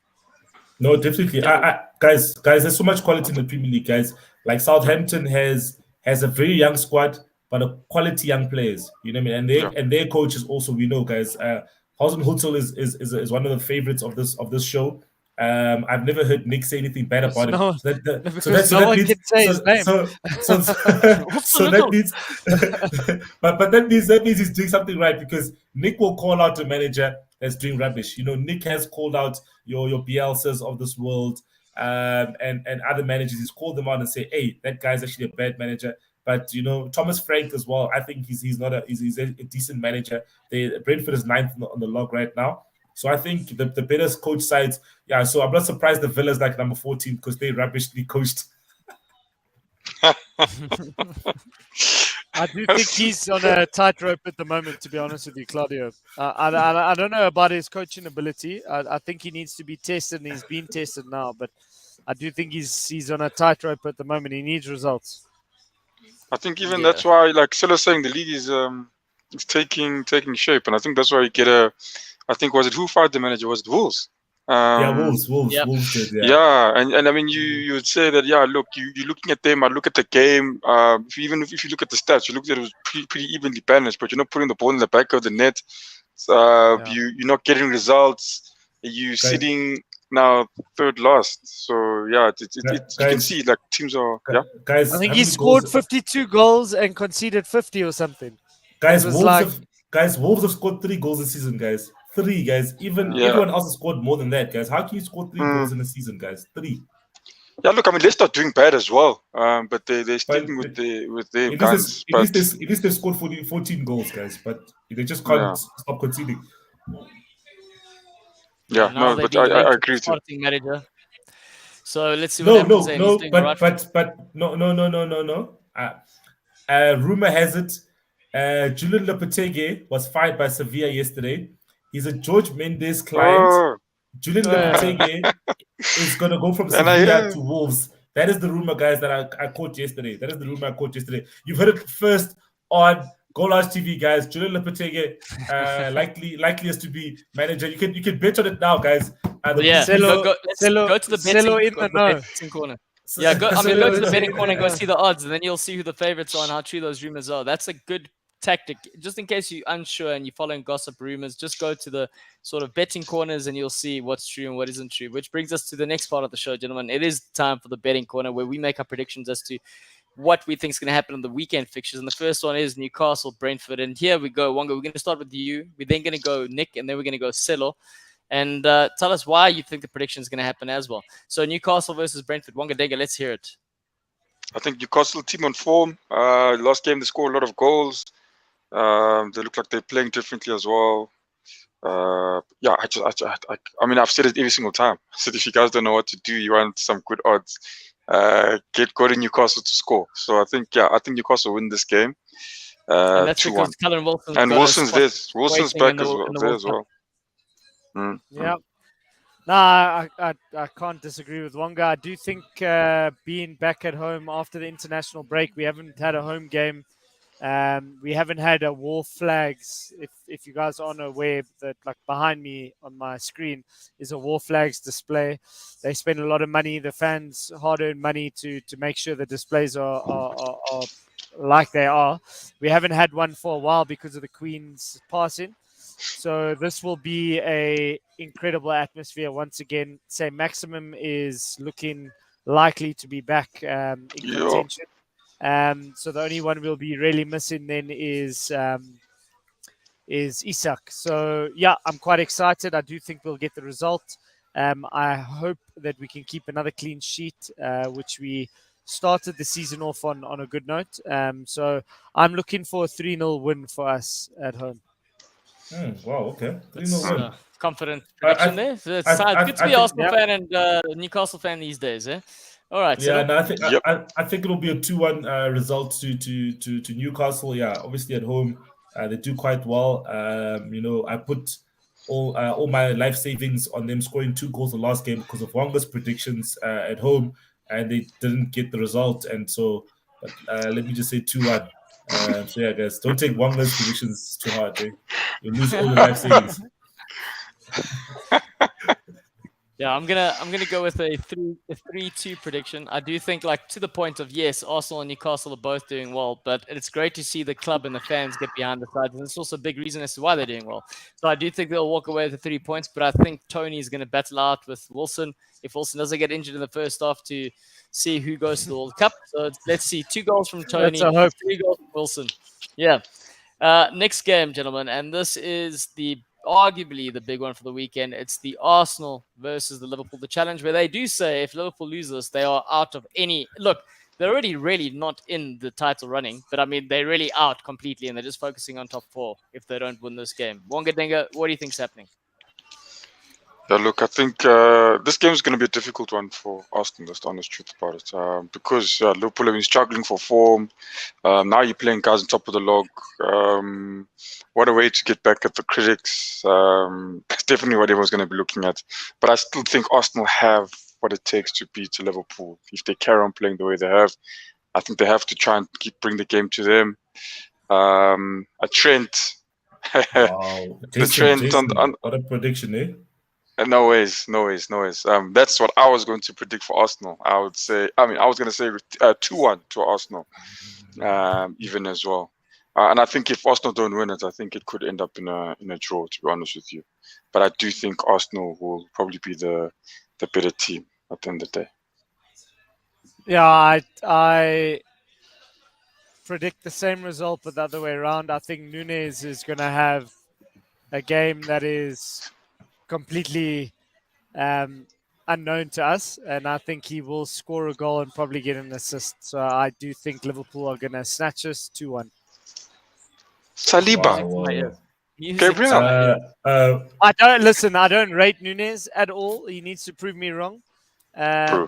No, definitely. Guys, there's so much quality in the Premier League, guys. Like Southampton has a very young squad, but a quality young players. You know what I mean? And their coaches also, we know, guys. Hausen Hutzel is one of the favorites of this show. I've never heard Nick say anything bad about him. No, So because no one can say his name. So that means, but that means he's doing something right, because Nick will call out a manager that's doing rubbish. Nick has called out your Bielsas of this world, and other managers. He's called them out and say, "Hey, that guy's actually a bad manager." But Thomas Frank as well. I think he's a decent manager. Brentford is 9th on the log right now. So I think the better coach sides, yeah. So I'm not surprised the Villa's like number 14, because they rubbishly coached. I do think he's on a tightrope at the moment, to be honest with you, Claudio. I don't know about his coaching ability. I think he needs to be tested, and he's been tested now. But I do think he's on a tightrope at the moment. He needs results. I think even that's why, like Sila's saying, the league is taking shape, and I think that's why you get a. I think was it who fired the manager? Was it Wolves? Wolves did. Yeah, and I mean, you would say that, yeah, look, you're looking at them. I look at the game. If you look at the stats, you look at it was pretty evenly balanced, but you're not putting the ball in the back of the net. You're not getting results. You're sitting now third last. So yeah, you can see like teams are. Guys, I think he scored 52 goals and conceded 50 or something. Guys, Wolves have scored 3 goals this season, guys. 3, guys. Everyone else has scored more than that, guys. How can you score 3 goals in a season, guys? 3. Yeah, look, I mean, Leicester are doing bad as well, but they're sticking with their guns. At least they've scored 14 goals, guys, but they just can't stop conceding. Yeah, no, but I agree with you. Manager. So let's see what happens. No. Rumor has it, Julian Lopetegui was fired by Sevilla yesterday. He's a George Mendes client. Julian Lopetegui is going to go from Sevilla to Wolves. That is the rumor, guys, that I caught yesterday. You've heard it first on Goalloungetv, guys. Julian Lopetegui likeliest to be manager. You can bet on it now, guys. Go to the betting corner. Yeah, go to the betting corner and go see the odds, and then you'll see who the favorites are and how true those rumors are. That's a good tactic. Just in case you're unsure and you're following gossip rumors, just go to the sort of betting corners and you'll see what's true and what isn't true. Which brings us to the next part of the show, gentlemen. It is time for the betting corner, where we make our predictions as to what we think is going to happen on the weekend fixtures. And the first one is Newcastle, Brentford. And here we go, Wonga. We're going to start with you. We're then going to go Nick, and then we're going to go Selo. And tell us why you think the prediction is going to happen as well. So Newcastle versus Brentford. Wonga Dega, let's hear it. I think Newcastle team on form. Last game they scored a lot of goals. They look like they're playing differently as well. I mean, I've said it every single time. I said if you guys don't know what to do, you want some good odds. Go to Newcastle to score. So I think Newcastle win this game. And that's because Callum Wilson's Wilson's back as well. Yeah. No, I can't disagree with Wonga. I do think being back at home after the international break, we haven't had a home game. We haven't had a war flags. If you guys aren't aware, that like behind me on my screen is a war flags display. They spend a lot of money, the fans hard-earned money to make sure the displays are like they are. We haven't had one for a while because of the Queen's passing. So this will be a incredible atmosphere once again. Say Maximum is looking likely to be back in contention. So the only one we'll be really missing then is Isak. So yeah, I'm quite excited. I do think we'll get the result. I hope that we can keep another clean sheet, which we started the season off on a good note. So I'm looking for a 3-0 win for us at home. Wow, okay. 3-0 win. Confident prediction there. So it's good to be Arsenal fan and Newcastle fan these days, eh? All right. Yeah, no, I think it'll be a 2-1 result to Newcastle. Yeah, obviously at home they do quite well. I put all my life savings on them scoring 2 goals the last game because of Wanga's predictions at home, and they didn't get the result. And so, let me just say 2-1. So yeah, guys, don't take Wanga's predictions too hard. Eh? You'll lose all your life savings. Yeah, I'm gonna go with a 3-2 prediction. I do think, like, to the point of, yes, Arsenal and Newcastle are both doing well, but it's great to see the club and the fans get behind the sides, and it's also a big reason as to why they're doing well. So I do think they'll walk away with the 3 points, but I think Tony is going to battle out with Wilson if Wilson doesn't get injured in the first half to see who goes to the World Cup. So let's see, 2 goals from Tony, 3 goals from Wilson. Yeah. Next game, gentlemen, and this is arguably the big one for the weekend. It's the Arsenal versus the Liverpool, the challenge where they do say if Liverpool loses, they are out of any... Look, they're already really not in the title running, but I mean, they're really out completely and they're just focusing on top 4 if they don't win this game. Wonga Denga, what do you think's happening? Yeah, look, I think this game is going to be a difficult one for Arsenal. That's the honest truth about it. Because Liverpool have been struggling for form. Now you're playing guys on top of the log. What a way to get back at the critics. That's definitely what everyone's going to be looking at. But I still think Arsenal have what it takes to beat Liverpool. If they carry on playing the way they have, I think they have to try and bring the game to them. A Trent. Wow, The Trent Jason, what a prediction, eh? No ways, no ways, no ways. That's what I was going to predict for Arsenal. I would say, I was going to say 2-1 to Arsenal, even as well. And I think if Arsenal don't win it, I think it could end up in a draw, to be honest with you. But I do think Arsenal will probably be the better team at the end of the day. Yeah, I predict the same result, but the other way around. I think Nunes is going to have a game that is completely unknown to us, and I think he will score a goal and probably get an assist. So I do think Liverpool are going to snatch us 2-1. Saliba, Wow. Gabriel. I don't rate Nunes at all. He needs to prove me wrong,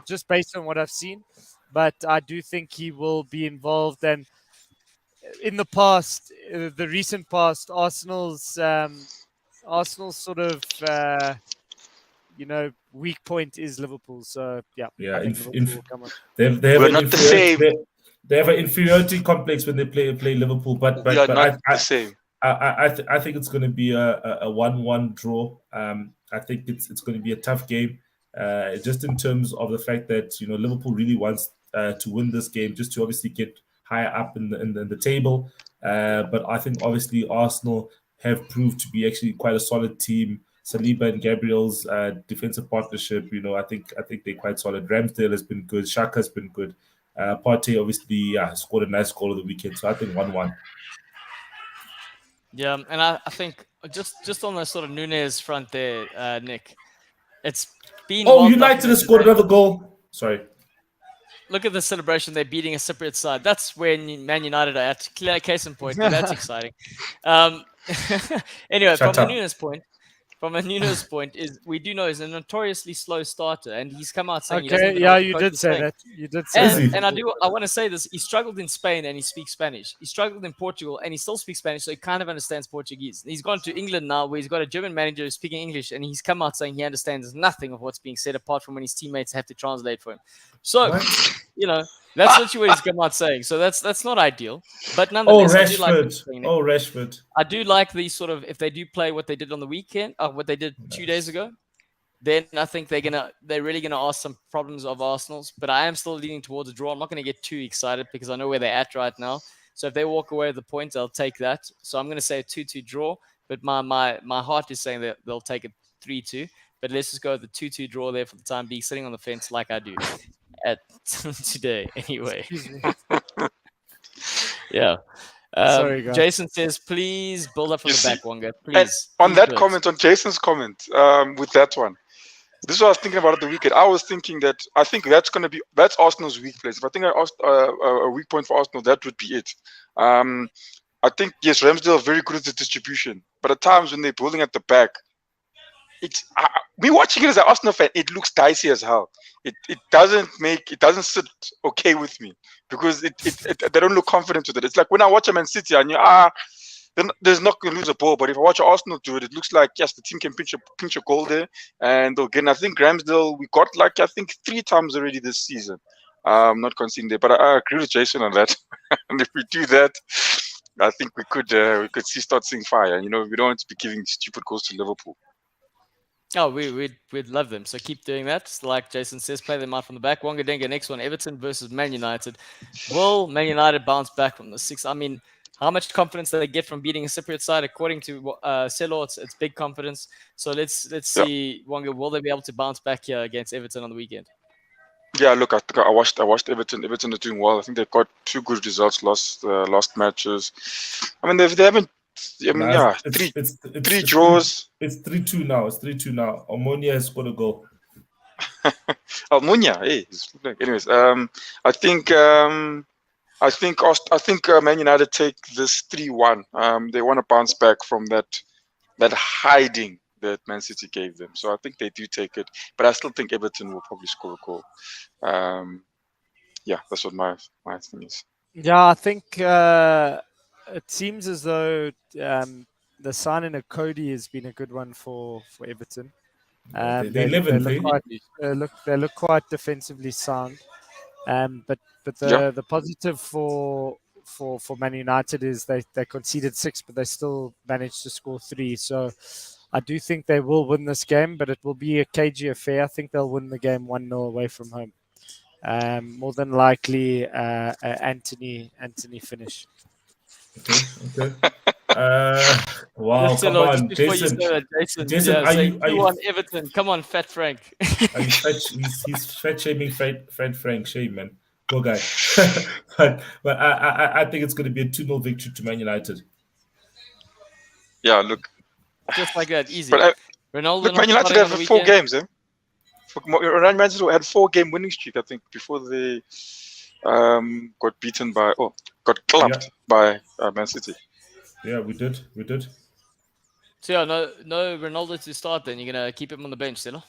just based on what I've seen. But I do think he will be involved. And in the past, the recent past, Arsenal's sort of weak point is Liverpool. So yeah, I think Liverpool will come on. They have an inferiority complex when they play Liverpool, but we are not the same. I think it's going to be a 1-1 draw. I think it's going to be a tough game, just in terms of the fact that Liverpool really wants to win this game just to obviously get higher up in the table. But I think obviously Arsenal have proved to be actually quite a solid team. Saliba and Gabriel's defensive partnership, I think they're quite solid. Ramsdale has been good. Xhaka has been good. Partey obviously scored a nice goal of the weekend, so I think 1-1. Yeah, and I think just on the sort of Nunes front there, Nick, it's been. Oh, United has scored another goal. Sorry. Look at the celebration. They're beating a Cypriot side. That's when Man United are at. Clear case in point. But that's exciting. Anyway, from a Nunes point, is we do know he's a notoriously slow starter, and he's come out saying. Okay, yeah, you did say that. You did say that. And I want to say this. He struggled in Spain, and he speaks Spanish. He struggled in Portugal, and he still speaks Spanish, so he kind of understands Portuguese. He's gone to England now, where he's got a German manager who's speaking English, and he's come out saying he understands nothing of what's being said, apart from when his teammates have to translate for him. So, that's literally what he's come out saying. So that's not ideal. But nonetheless, Rashford. I do like the sort of, if they do play what they did on the weekend, or what they did 2 days ago, then I think they're really gonna ask some problems of Arsenal's. But I am still leaning towards a draw. I'm not gonna get too excited because I know where they're at right now. So if they walk away with the points, I'll take that. So I'm gonna say a 2-2 draw. But my heart is saying that they'll take a 3-2. But let's just go with the 2-2 draw there for the time being, sitting on the fence like I do at today. Anyway. Yeah. Sorry, guys. Jason says, please build up from the back, Wonga. Please. And on that comment, on Jason's comment, with that one, this is what I was thinking about at the weekend. I was thinking that I think that's Arsenal's weak place. If I think a weak point for Arsenal, that would be it. I think, yes, Ramsdale is very good at the distribution, but at times when they're building at the back, me watching it as an Arsenal fan, it looks dicey as hell. It doesn't sit okay with me because they don't look confident with it. It's like when I watch a Man City and there's not going to lose a ball, but if I watch Arsenal do it, it looks like yes, the team can pinch a goal there, and again I think Ramsdale we got 3 times already this season, not conceding there. But I agree with Jason on that, and if we do that, I think we could start seeing fire. We don't want to be giving stupid goals to Liverpool. Oh, we'd love them. So keep doing that. Like Jason says, play them out from the back. Wonga Denga, next one, Everton versus Man United. Will Man United bounce back from the 6? I mean, how much confidence do they get from beating a Cypriot side? According to Celo, it's big confidence. So let's see, Wonga, will they be able to bounce back here against Everton on the weekend? Yeah, look, I watched Everton. Everton are doing well. I think they've got 2 good results last matches. I mean, they haven't. Three draws. It's 3-2 now. Omonia has scored a goal. Omonia, hey. Anyways, I think Man United take this 3-1. They want to bounce back from that hiding that Man City gave them. So I think they do take it, but I still think Everton will probably score a goal. Yeah, that's what my thing is. Yeah, I think it seems as though the signing of Cody has been a good one for Everton. They live in They look quite defensively sound. But Yeah. the positive for Man United is they conceded 6, but they still managed to score 3. So I do think they will win this game, but it will be a cagey affair. I think they'll win the game 1-0 away from home. More than likely, Anthony finish. Okay. Wow, come Just on, before you Jason. say that, Jason, Jason, yeah, are say you 2-1 Everton. Come on, Fat Frank. are you fat? He's fat shaming Frank. Shame, man. Poor guy. but I think it's going to be a 2-0 victory to Man United. Yeah, look. Just like that, easy. But Ronaldo look, not Man United starting on have the 4 weekend. games, eh? Man United had 4-game winning streak, I think, before they got beaten by got clubbed by Man City. Yeah, we did. So yeah, no Ronaldo to start. Then you're gonna keep him on the bench, still.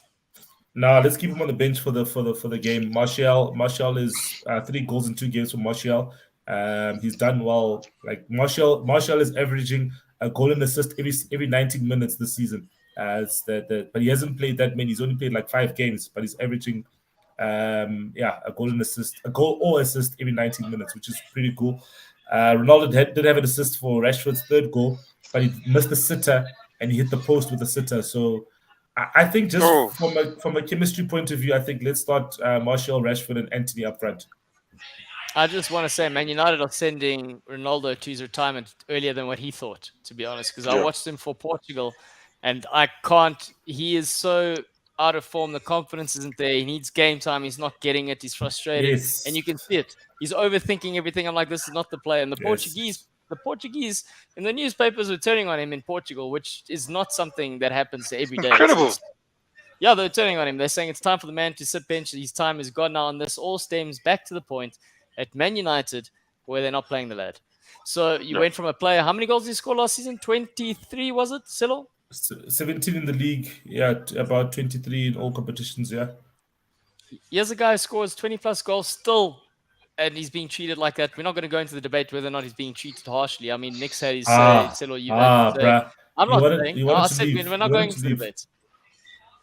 Nah, let's keep him on the bench for the game. Martial is 3 goals in 2 games for Martial. He's done well. Like Martial is averaging a goal and assist every 19 minutes this season. But he hasn't played that many. He's only played like 5 games, but he's averaging a goal or assist every 19 minutes, which is pretty cool. Ronaldo did have an assist for Rashford's 3rd goal, but he missed the sitter and he hit the post with the sitter. So I think just from a chemistry point of view, I think let's start Martial, Rashford, and Anthony up front. I just want to say, Man United are sending Ronaldo to his retirement earlier than what he thought, to be honest, because I watched him for Portugal, and I can't. He is so out of form. The confidence isn't there. He needs game time. He's not getting it. He's frustrated, Yes. and you can see it. He's overthinking everything. I'm like, this is not the player. And the Portuguese in the newspapers were turning on him in Portugal, which is not something that happens every day. Incredible. Yeah, they're turning on him. They're saying it's time for the man to sit bench. His time is gone now, and this all stems back to the point at Man United where they're not playing the lad. So you went from a player. How many goals did he score last season? 23, was it, Silo? 17 in the league. Yeah, about 23 in all competitions. Yeah. Here's a guy who scores 20 plus goals still, and he's being treated like that. We're not going to go into the debate whether or not he's being treated harshly. I mean, Nick's had his say. Silo, you've had his say. Bruh. I'm not saying. I said leave. we're not going into the debate.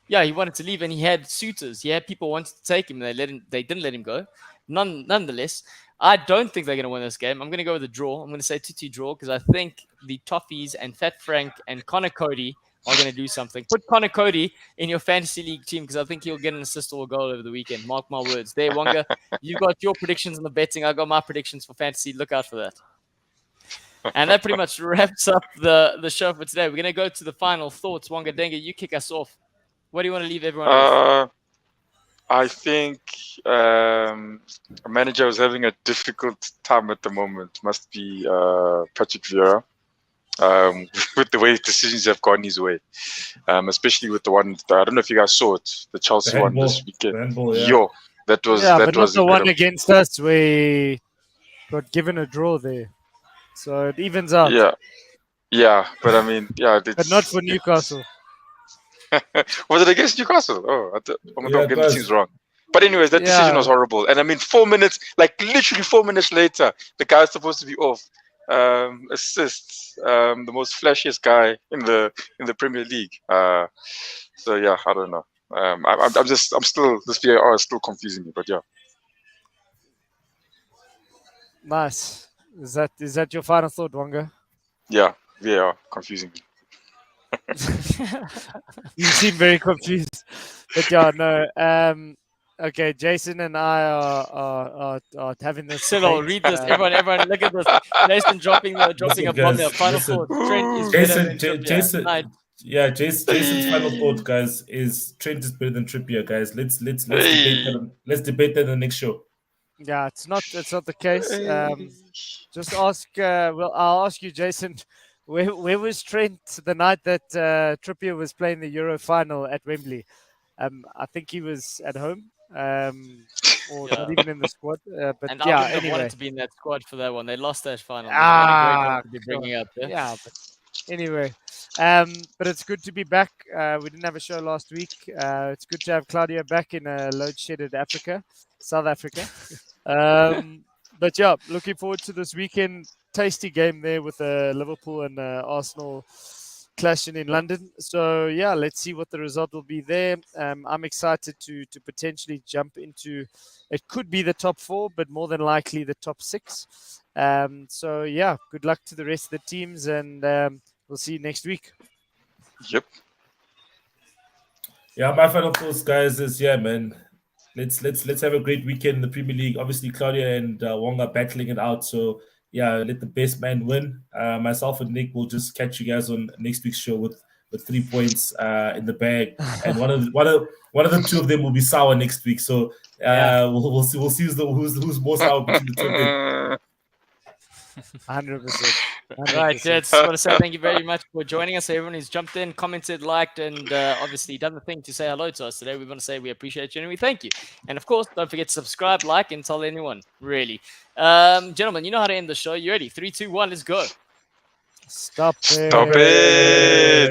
Yeah, he wanted to leave, and he had suitors. He had people wanted to take him, and they didn't let him go. Nonetheless, I don't think they're going to win this game. I'm going to go with a draw. I'm going to say 2-2 draw because I think the Toffees and Fat Frank and Connor Cody are going to do something. Put Connor Cody in your fantasy league team because I think he'll get an assist or a goal over the weekend. Mark my words. There, Wonga, you got your predictions on the betting. I got my predictions for fantasy. Look out for that. And that pretty much wraps up the show for today. We're going to go to the final thoughts. Wonga Denga, you kick us off. What do you want to leave everyone with? I think a manager is having a difficult time at the moment. Must be Patrick Vieira, with the way decisions have gone his way, especially with the one. I don't know if you guys saw it, the Chelsea one this weekend. That was but was not the one against us. We got given a draw there, so it evens out. Yeah, but I mean, but not for Newcastle. Was it against Newcastle? I'm getting the teams wrong. But anyways, that decision was horrible. And I mean, 4 minutes, like literally 4 minutes later, the guy's supposed to be off. Assists, the most flashiest guy in the Premier League. So yeah, I don't know. I'm still, this VAR is still confusing me, but yeah. Nice. Is that your final thought, Wonga? Yeah, VAR confusing me. You seem very confused, but yeah, no. Okay, Jason and I are having this. Cyril, read this. Everyone, look at this. Jason dropping a bomb there. Final thought. Trent is better than Trippier. Jason's final thought, guys, is Trent is better than Trippier, guys. Let's debate that in the next show. Yeah, it's not the case. Just ask. I'll ask you, Jason. Where was Trent the night that Trippier was playing the Euro final at Wembley? I think he was at home, or not even in the squad. But and yeah, I wouldn't have wanted to be in that squad for that one. They lost that final. What a great one to be bringing up there. Yeah, but anyway, But it's good to be back. We didn't have a show last week. It's good to have Claudia back in load shedded Africa, South Africa. But yeah, looking forward to this weekend. Tasty game there with Liverpool and Arsenal clashing in London. So yeah, let's see what the result will be there. I'm excited to potentially jump into. It could be the top 4, but more than likely the top 6. So yeah, good luck to the rest of the teams, and we'll see you next week. Yep. Yeah, my final thoughts, guys, is man. Let's have a great weekend in the Premier League. Obviously, Claudia and Wong are battling it out. So yeah, let the best man win. Myself and Nick will just catch you guys on next week's show with 3 points in the bag, and one of the 2 of them will be sour next week. So we'll see who's more sour between the 2 of them. 100%. Right, just want to say thank you very much for joining us. Everyone who's jumped in, commented, liked, and obviously done the thing to say hello to us today. We want to say we appreciate you and we thank you. And of course, don't forget to subscribe, like, and tell anyone, really. Gentlemen, you know how to end the show. You ready? 3, 2, 1, let's go. Stop Stop it.